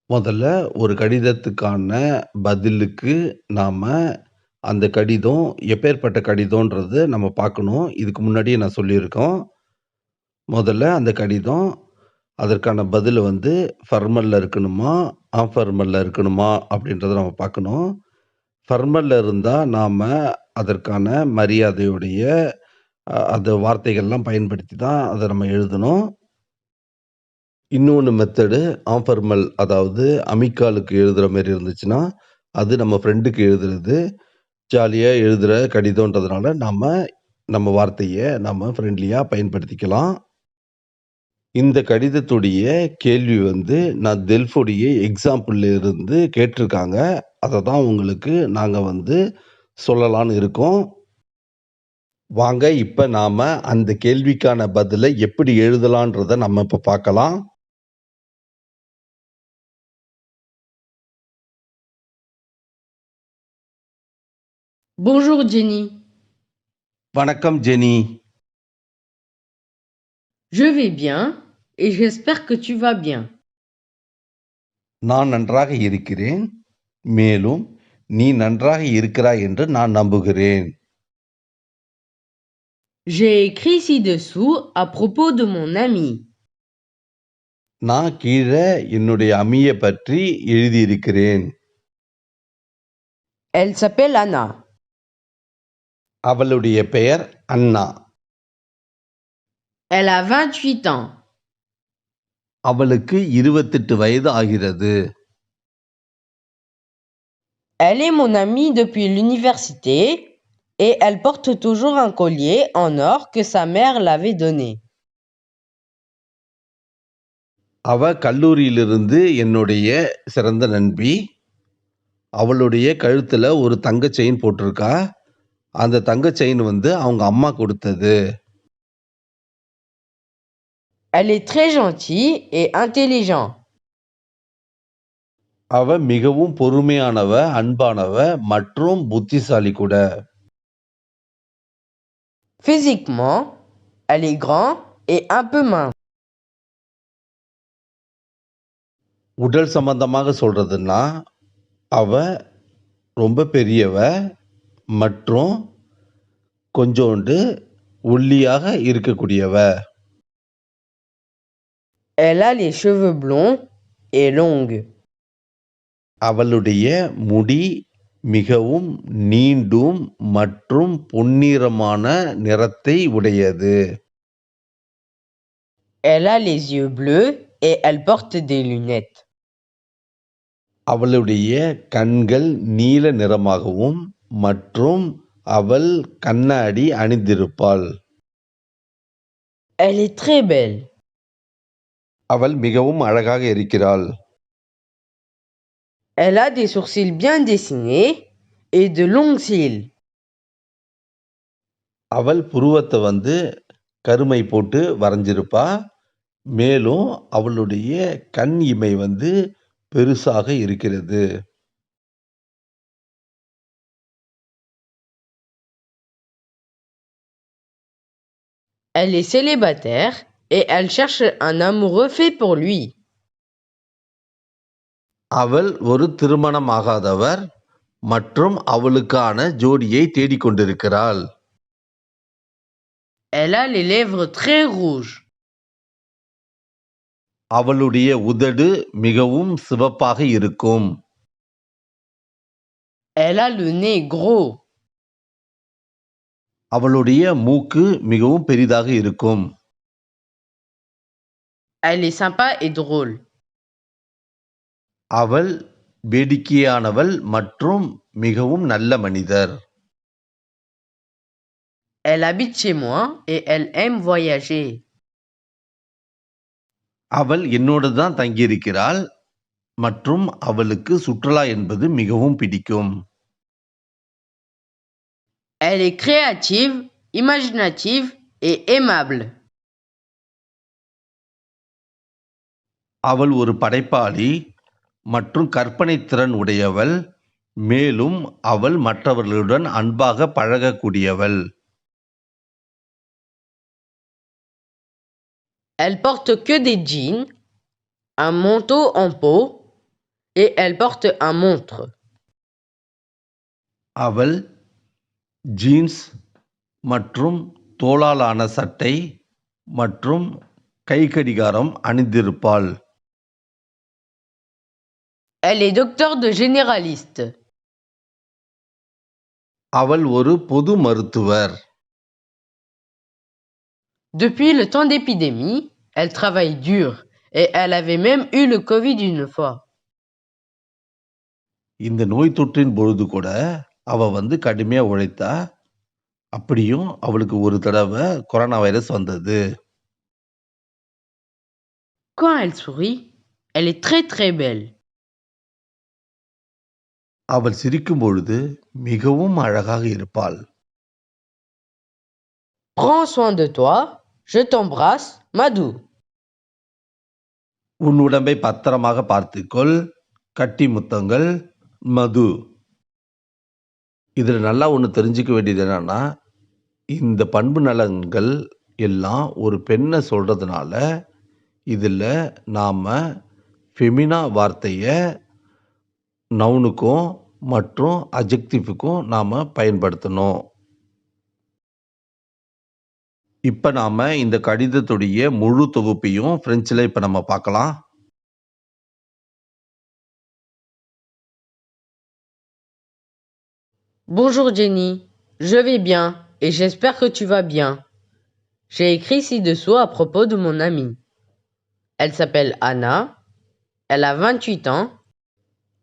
முதல்ல ஒரு கடிதத்துக்கான பதிலுக்கு நாம அந்த கடிதம் எப்பேர்ப்பட்ட கடிதம்ன்றது நம்ம பார்க்கணும். இதுக்கு முன்னாடியே நான் சொல்லியிருக்கோம். முதல்ல அந்த கடிதம், அதற்கான பதில் வந்து ஃபார்மல்ல இருக்கணுமா, ஆஃபார்மல்ல இருக்கணுமா அப்படின்றத நம்ம பார்க்கணும். ஃபார்மல்ல இருந்தா நாம அதற்கான மரியாதையுடைய அந்த வார்த்தைகள்லாம் பயன்படுத்தி தான் அத நம்ம எழுதணும். இன்னொன்னு மெத்தடு ஆஃபார்மல், அதாவது அமிக்காலுக்கு எழுதுற மாரி இருந்துச்சுன்னா, அது நம்ம ஃப்ரெண்டுக்கு எழுதுறது. ஜாலியா எழுதுற கடிதம்ன்றதுனால நம்ம வார்த்தைய நம்ம ஃப்ரெண்ட்லியா பயன்படுத்திக்கலாம். இந்த கடிதத்துடைய கேள்வி வந்து நான் டெல்ஃபுடைய எக்ஸாம்பிள்ல இருந்து கேட்டிருக்காங்க. அத தான் உங்களுக்கு நாங்க வந்து சொல்லலான்னு இருக்கோம். வாங்க இப்ப நாம அந்த கேள்விக்கான பதில எப்படி எழுதலான்றத நம்ம இப்ப பார்க்கலாம். Bonjour Jenny. வணக்கம் Jenny. Je vais bien et j'espère que tu vas bien. நான் நன்றாக இருக்கிறேன். மேலும் நீ நன்றாக இருக்கிறாய் என்று நான் நம்புகிறேன். J'ai écrit ci-dessous à propos de mon amie. நான் கீழ என்னுடைய அம்மிய பற்றி எழுதியிருக்கிறேன். Elle s'appelle Anna. அவளுடைய பெயர் அண்ணா. Elle a 28 ans. அவளுக்கு 28 வயது ஆகிறது. Elle est mon amie depuis l'université et elle porte toujours un collier en or que sa mère l'avait donné. அவ கல்லூரியிலிருந்து என்னுடைய சிறந்த நண்பி. அவளுடைய கழுத்துல ஒரு தங்க செயின் போட்டிருக்கா. அந்த தங்க செயின் வந்து அவங்க அம்மா கொடுத்தது. Elle est très gentille et intelligente. அவ மிகவும் பொறுமையானவ, அன்பானவ மற்றும் புத்திசாலி கூட. Physiquement, elle est grande et un peu mince. உடல் சம்பந்தமாக சொல்றதுன்னா, அவ ரொம்ப பெரியவ மற்றும் கொஞ்சோண்டு ஒல்லியாக இருக்கக்கூடியவ. Elle a les cheveux blonds et longs. அவளுடைய முடி மிகவும் நீண்டும் மற்றும் பொன்னிறமான நிறத்தை உடையது. Elle a les yeux bleus et elle porte des lunettes. அவளுடைய கண்கள் நீல நிறமாகவும் மற்றும் அவள் கண்ணாடி அணிந்திருப்பாள். Elle est très belle. அவள் மிகவும் அழகாக இருக்கிறாள். Elle a des sourcils bien dessinés et de longs cils. அவள் புருவத்தை வந்து கருமை போட்டு வரைஞ்சிருப்பா. மேலும் அவளுடைய கண் இமை வந்து பெருசாக இருக்கிறது. Elle est célibataire et elle cherche un amoureux fait pour lui. அவள் ஒரு திருமணமாகாதவர் மற்றும் அவளுக்கான ஜோடியை தேடிக்கொண்டிருக்கிறாள். Elle a les lèvres très rouges. அவளுடைய உதடு மிகவும் சிவப்பாக இருக்கும். Elle a le nez gros. அவளுடைய மூக்கு மிகவும் பெரிதாக இருக்கும். Elle est sympa et drôle. அவள் வேடிக்கையானவள் மற்றும் மிகவும் நல்ல மனிதர். Elle habite chez moi et elle aime voyager. அவள் என்னோடு தான் தங்கியிருக்கிறாள் மற்றும் அவளுக்கு சுற்றுலா என்பது மிகவும் பிடிக்கும். Elle est créative, imaginative et aimable. அவள் ஒரு படைப்பாளி மற்றும் கற்பனை திறன் உடையவள், மேலும் அவள் மற்றவர்களுடன் அன்பாக பழகக்கூடியவள். Elle porte que des jeans, un manteau en peau et elle porte un montre. அவள் ஜீன்ஸ் மற்றும் தோலாலான சட்டை மற்றும் கைக்கடிகாரம் அணிந்திருப்பாள். Elle est docteur de généraliste. அவள் ஒரு பொது மருத்துவர். Depuis le temps d'épidémie, elle travaille dur et elle avait même eu le Covid une fois. இந்த நோய் தொற்றின் பொழுது கூட அவ வந்து கடுமையா உழைத்தா. அப்படியும் அவளுக்கு ஒரு தடவை கொரோனா வைரஸ் வந்தது. Quand elle sourit, elle est très très belle. அவள் சிரிக்கும் பொழுது மிகவும் அழகாக இருப்பாள். Prends soin de toi, je t'embrasse, Madou. உன் உடம்பை பத்திரமாக பார்த்துக்கொள், கட்டி முத்தங்கள், மது. இதுல நல்லா ஒண்ணு தெரிஞ்சுக்க வேண்டியது என்னன்னா, இந்த பண்பு நலன்கள் எல்லாம் ஒரு பெண்ணை சொல்றதுனால, இதுல நாம ஃபெமினா வார்த்தைய நவுனுக்கும் மற்றும் அட்ஜெக்டிவ்க்கும் நாம பயன்படுத்தணும். இப்ப நாம இந்த கடிதத்துடைய முழு தொகுப்பையும் பிரெஞ்சுல இப்ப நம்ம பார்க்கலாம். Bonjour Jenny, je vais bien et j'espère que tu vas bien. J'ai écrit ci-dessous à propos de mon amie. Elle s'appelle Anna, elle a 28 ans,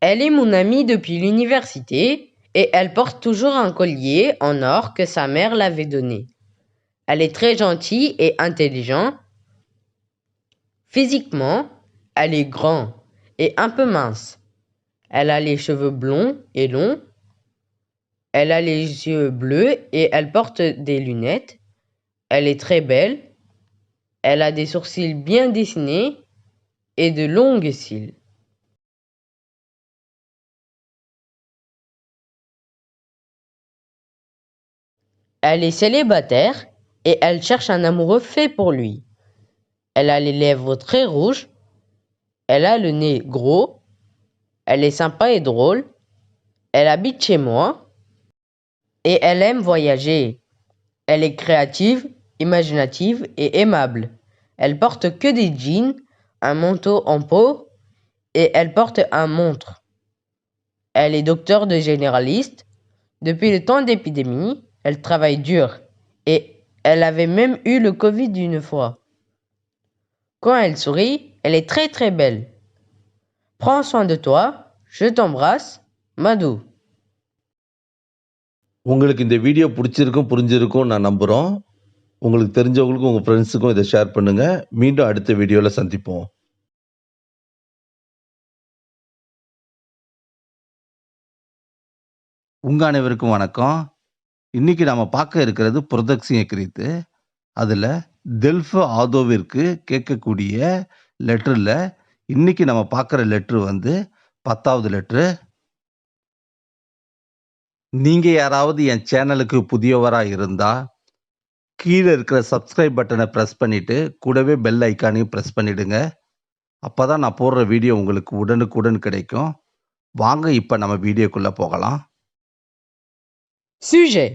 elle est mon amie depuis l'université et elle porte toujours un collier en or que sa mère l'avait donné. Elle est très gentille et intelligente. Physiquement, elle est grande et un peu mince. Elle a les cheveux blonds et longs. Elle a les yeux bleus et elle porte des lunettes. Elle est très belle. Elle a des sourcils bien dessinés et de longues cils. Elle est célibataire et elle cherche un amoureux fait pour lui. Elle a les lèvres très rouges. Elle a le nez gros. Elle est sympa et drôle. Elle habite chez moi. Et elle aime voyager. Elle est créative, imaginative et aimable. Elle porte que des jeans, un manteau en peau et elle porte un montre. Elle est docteur de généraliste. Depuis le temps d'épidémie, elle travaille dur et elle avait même eu le Covid une fois. Quand elle sourit, elle est très très belle. Prends soin de toi, je t'embrasse, Madou. உங்களுக்கு இந்த video பிடிச்சிருக்கும், புரிஞ்சிருக்கும் நான் நம்புறோம். உங்களுக்கு தெரிஞ்சவங்களுக்கும் உங்க ஃப்ரெண்ட்ஸுக்கும் இதை ஷேர் பண்ணுங்க. மீண்டும் அடுத்த வீடியோல சந்திப்போம். உங்க அனைவருக்கும் வணக்கம். இன்னைக்கு நாம பார்க்க இருக்கிறது புரதக்ஷிய கிரீத்து. அதுல டெல்ஃப் ஆதோவிற்கு கேட்கக்கூடிய லெட்டர்ல, இன்னைக்கு நம்ம பார்க்குற லெட்டர் வந்து 10வது லெட்டரு. நீங்க யாராவது என் சேனலுக்கு புதியவரா இருந்தா, கீழ இருக்கிற சப்ஸ்கிரைப் பட்டன பிரஸ் பண்ணிட்டு, கூடவே பெல் ஐகானையும் பிரஸ் பண்ணிடுங்க. அப்பதான் நான் போடுற வீடியோ உங்களுக்கு உடனுக்குடன் கிடைக்கும். வாங்க இப்ப நம்ம வீடியோக்குள்ள போகலாம். Sujet.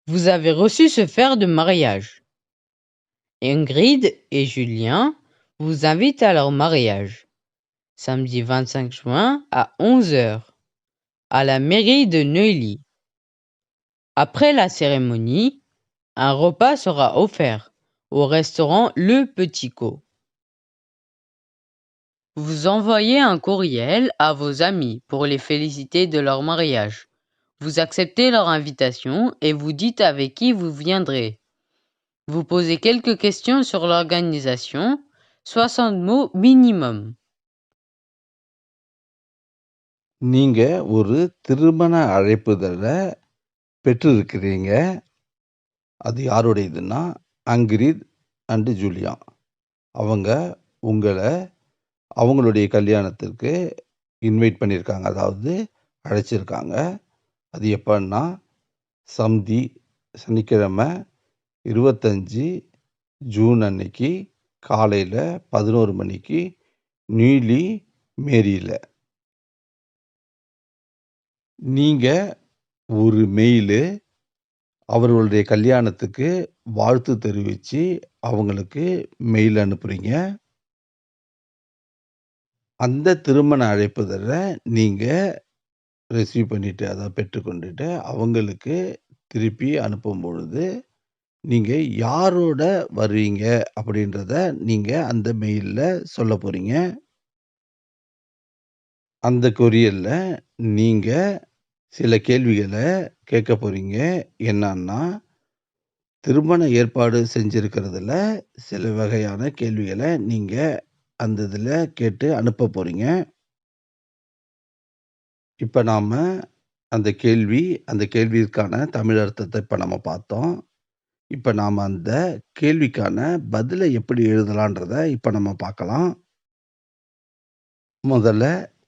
Vous avez reçu ce fer de mariage. Ingrid et Julien vous invitent à leur mariage, samedi 25 juin à 11 h, à la mairie de Neuilly. Après la cérémonie, un repas sera offert au restaurant Le Petit Co. Vous envoyez un courriel à vos amis pour les féliciter de leur mariage. Vous acceptez leur invitation et vous dites avec qui vous viendrez. Vous posez quelques questions sur l'organisation, 60 mots minimum. நீங்க ஒரு திருமண அழைப்புதல பெற்றிருக்கிறீங்க. அது யாருடையதுன்னா, அங்கிரித் and Julia. அவங்க உங்கள அவங்களுடைய கல்யாணத்திற்கு invite பண்ணியிருக்காங்க. அதாவது அழைச்சிருக்காங்க. அது எப்பன்னா, சனிக்கிழமை 25 ஜூன் அன்னைக்கு காலையில 11 மணிக்கு நியூலி மேரியில. நீங்க ஒரு மெயிலு அவர்களுடைய கல்யாணத்துக்கு வாழ்த்து தெரிவிச்சு அவங்களுக்கு மெயில் அனுப்புறீங்க. அந்த திருமண அழைப்புதல நீங்க ரிசீவ் பண்ணிட்டு, அதாவது பெற்றுக்கொண்டுட்டு அவங்களுக்கு திருப்பி அனுப்பும் பொழுது, நீங்க யாரோட வருவீங்க அப்படின்றத நீங்க அந்த மெயில்ல சொல்லப் போறீங்க. அந்த கொரியர்ல நீங்க சில கேள்விகள கேட்கப் போறீங்க. என்னன்னா, திருமண ஏற்பாடு செஞ்சிருக்கிறதுல சில வகையான கேள்விகள நீங்க அந்த இதுல கேட்டு அனுப்பப் போறீங்க. இப்ப நாம அந்த கேள்விக்கான தமிழ் அர்த்தத்த இப்ப நம்ம பார்த்தோம். இப்ப நாம அந்த கேள்விக்கான பதில எப்படி எழுதலான்றத இப்ப நம்ம பார்க்கலாம். முதல்ல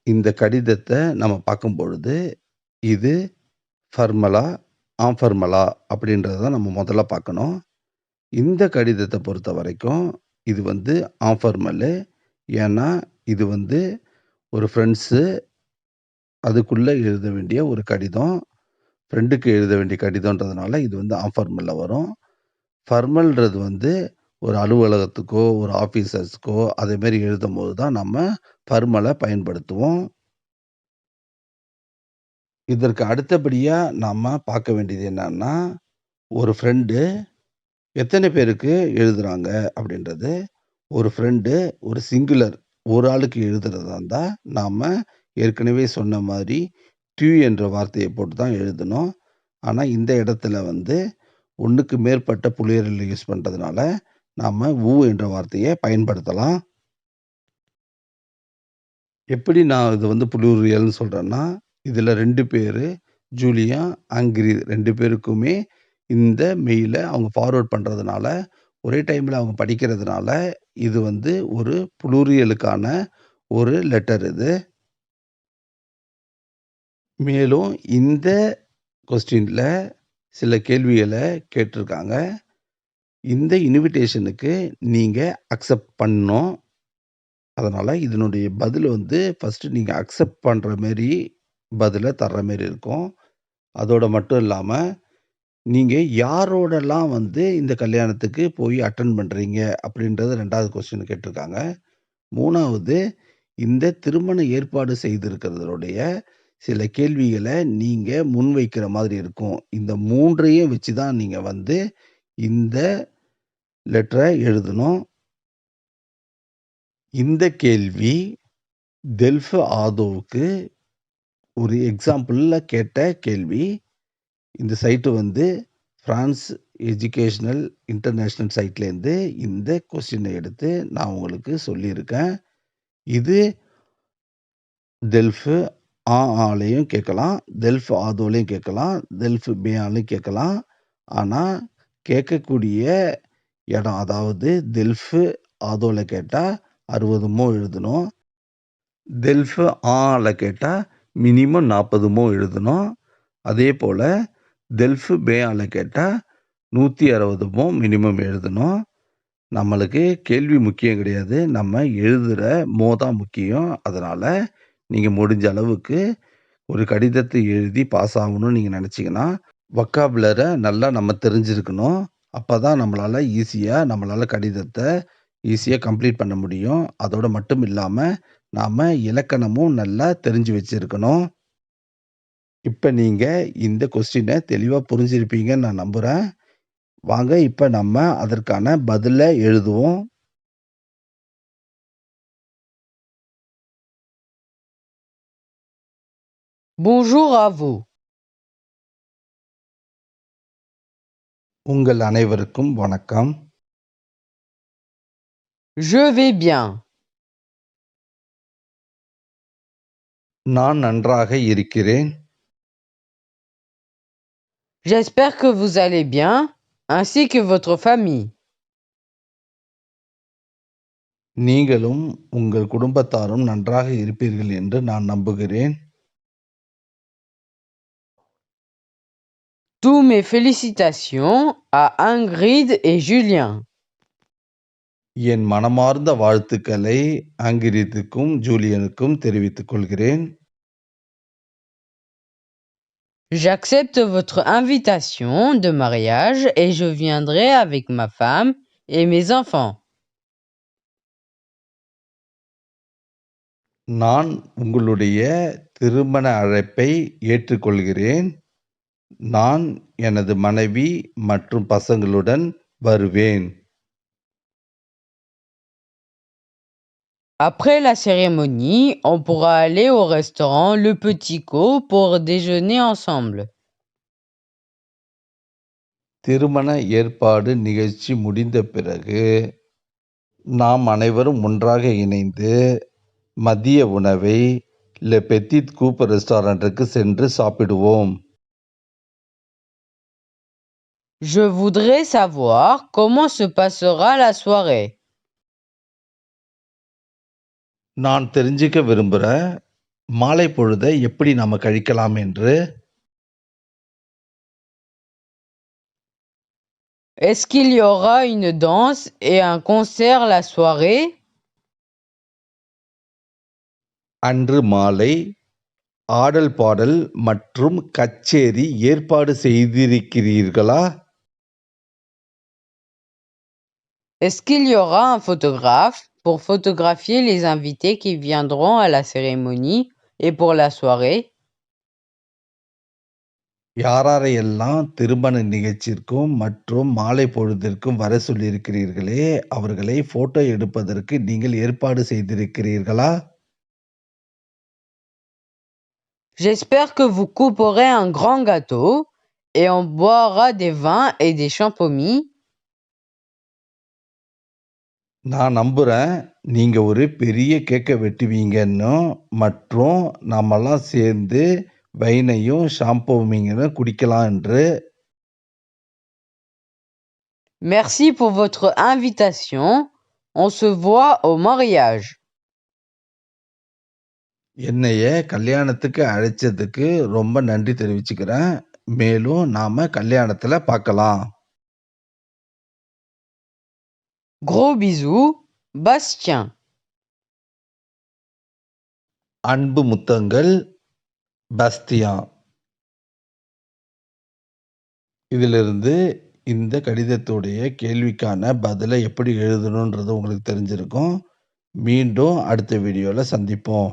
இந்த கடிதத்த நம்ம பார்க்கும் பொழுது, இது ஃபார்மலா, ஆன்ஃபார்மலா அப்படின்றத நம்ம முதல்ல பார்க்கணும். இந்த கடிதத்த பொறுத்தவரைக்கும், இது வந்து ஆன்ஃபார்மலு. ஏன்னா, இது வந்து ஒரு ஃப்ரெண்ட்ஸு அதுக்குள்ள எழுத வேண்டிய ஒரு கடிதம். ஃப்ரெண்டுக்கு எழுத வேண்டிய கடிதம்ன்றதுனால, இது வந்து ஆன்ஃபார்மல்ல வரும். ஃபார்மல்ன்றது வந்து ஒரு அலுவலகத்துக்கோ, ஒரு ஆஃபீசர்ஸ்க்கோ அதே மாரி எழுதும்போது தான் நம்ம ஃபார்மல பயன்படுத்துவோம். இதற்கு அடுத்தபடியா நாம பார்க்க வேண்டியது என்னன்னா, ஒரு ஃப்ரெண்டு எத்தன பேருக்கு எழுதுறாங்க அப்படின்றது. ஒரு ஃப்ரெண்டு ஒரு சிங்குலர் ஒரு ஆளுக்கு எழுதுறதா இருந்தா, நாம ஏற்கனவே சொன்ன மாரி "டு" என்ற வார்த்தைய போட்டு தான் எழுதணும். ஆனா, இந்த இடத்துல வந்து 1க்கு மேற்பட்ட புலியர்கள் யூஸ் பண்றதுனால, நாம "உ" என்ற வார்த்தைய பயன்படுத்தலாம். எப்படி நான் இது வந்து புளூரியல்னு சொல்றேன்னா, இதுல 2 பேரு ஜூலியா, ஆங்கிரி 2 பேருக்குமே இந்த மெயில அவங்க ஃபார்வர்ட் பண்றதுனால, ஒரே டைம்ல அவங்க படிக்கிறதுனால, இது வந்து ஒரு புளூரியலுக்கான ஒரு லெட்டர் இது. மேலும் இந்த கொஸ்டின்ல சில கேள்விகள கேட்டிருக்காங்க. இந்த இன்விடேஷனுக்கு நீங்க அக்செப்ட் பண்ணணும். அதனால இதனுடைய பதில் வந்து ஃபர்ஸ்ட்டு நீங்க அக்செப்ட் பண்ற மாரி பதில தர்ற மாரி இருக்கும். அதோட மட்டும் இல்லாம, நீங்க யாரோடலாம் வந்து இந்த கல்யாணத்துக்கு போய் அட்டெண்ட் பண்றீங்க அப்படின்றது 2வது கொஸ்டின் கேட்டிருக்காங்க. 3வது இந்த திருமண ஏற்பாடு செய்திருக்கிறதனுடைய சில கேள்விகள நீங்க முன்வைக்கிற மாதிரி இருக்கும். இந்த 3யும் வச்சு தான் நீங்க வந்து இந்த லெட்டர எழுதணும். இந்த கேள்வி டெல்ஃப் ஆதோவுக்கு ஒரு எக்ஸாம்பிள்ல கேட்ட கேள்வி. இந்த சைட் வந்து பிரான்ஸ் எஜுகேஷனல் இன்டர்நேஷனல் சைட்லேருந்து இந்த கொஸ்டின எடுத்து நான் உங்களுக்கு சொல்லியிருக்கேன். இது டெல்ஃப் ஆலையும் கேட்கலாம். டெல்ஃப் ஆதோலையும் கேட்கலாம். டெல்ஃப் பேயாலையும் கேட்கலாம். ஆனா, கேட்கக்கூடிய இடம். அதாவது தெல்ஃபு ஆதோல கேட்டா 60 மோ எழுதணும். தெல்ஃபு ஆல கேட்டா மினிமம் 40 மோ எழுதணும். அதேபோல தெல்ஃபு பேஆல கேட்டா 160 மோ மினிமம் எழுதணும். நம்மளுக்கு கேள்வி முக்கியம் கிடையாது. நம்ம எழுதுற மோ தான் முக்கியம். அதனால நீங்க முடிஞ்ச அளவுக்கு ஒரு கடிதத்தை எழுதி பாஸ் ஆகணும்னு நீங்க நினைச்சீங்கன்னா, வொக்காபுலர நல்லா நம்ம தெரிஞ்சிருக்கணும். அப்பதான் நம்மளால கடிதத்த ஈஸியா கம்ப்ளீட் பண்ண முடியும். அதோட மட்டும் இல்லாம, நாம இலக்கணமும் நல்லா தெரிஞ்சு வச்சிருக்கணும். இப்ப நீங்க இந்த கொஸ்டின தெளிவா புரிஞ்சிருப்பீங்கன்னு நான் நம்புறேன். வாங்க இப்ப நம்ம அதற்கான பதில எழுதுவோம். Bonjour à vous. உங்கள் அனைவருக்கும் வணக்கம். Je vais bien. நான் நன்றாக இருக்கிறேன். J'espère que vous allez bien, ainsi que votre famille. நீங்களும் உங்கள் குடும்பத்தாரும் நன்றாக இருப்பீர்கள் என்று நான் நம்புகிறேன். Tous mes félicitations à Ingrid et Julien. என் மனமார்ந்த வாழ்த்துக்களை ஆங்கிரித்துக்கும் ஜூலியனுக்கும் தெரிவித்துக் கொள்கிறேன். J'accepte votre invitation de mariage et je viendrai avec ma femme et mes enfants. நான் உங்களுடைய திருமண அழைப்பை ஏற்றுக்கொள்கிறேன். நான் எனது மனைவி மற்றும் பசங்களுடன் வருவேன். Après la cérémonie, on pourra aller au restaurant Le Petit Co pour déjeuner ensemble. திருமண ஏற்பாடு நிகழ்ச்சி முடிந்த பிறகு நாம் அனைவரும் ஒன்றாக இணைந்து மதிய உணவை Le Petit Coupe ரெஸ்டாரண்ட்டுக்கு சென்று சாப்பிடுவோம். Je voudrais savoir comment se passera la soirée. நான் தெரிஞ்சுக்க விரும்புறேன், மாலை பொழுதை எப்படி நாம கழிக்கலாம் என்று. Est-ce qu'il y aura une danse et un concert la soirée? அன்று மாலை ஆடல் பாடல் மற்றும் கச்சேரி ஏற்பாடு செய்திருக்கிறீர்களா? Est-ce qu'il y aura un photographe pour photographier les invités qui viendront à la cérémonie et pour la soirée? யாரையெல்லாம் திருமண நிகழ்ச்சிக்கும் மற்றும் மாலை பொழுதிற்கும் வர சொல்லியிருக்கிறீர்களே, அவர்களை போட்டோ எடுப்பதற்கு நீங்கள் ஏற்பாடு செய்திருக்கிறீர்களா? J'espère que vous couperez un grand gâteau et on boira des vins et des champomis. நான் நம்புறேன், நீங்க ஒரு பெரிய கேக்க வெட்டுவீங்கன்னு மற்றும் நாமெல்லாம் சேர்ந்து வைனையும் ஷாம்பவுமிங்கும் குடிக்கலாம் என்று. Merci pour votre invitation. On se voit au mariage. என்னைய கல்யாணத்துக்கு அழைச்சதுக்கு ரொம்ப நன்றி தெரிவிச்சுக்கிறேன். மேலும் நாம கல்யாணத்துல பார்க்கலாம். Gros bisous, Bastien. அன்பு முத்தங்கள், பாஸ்தியான். இதிலிருந்து இந்த கடிதத்துடைய கேள்விக்கான பதிலை எப்படி எழுதணும்ன்றது உங்களுக்கு தெரிஞ்சிருக்கும். மீண்டும் அடுத்த வீடியோல சந்திப்போம்.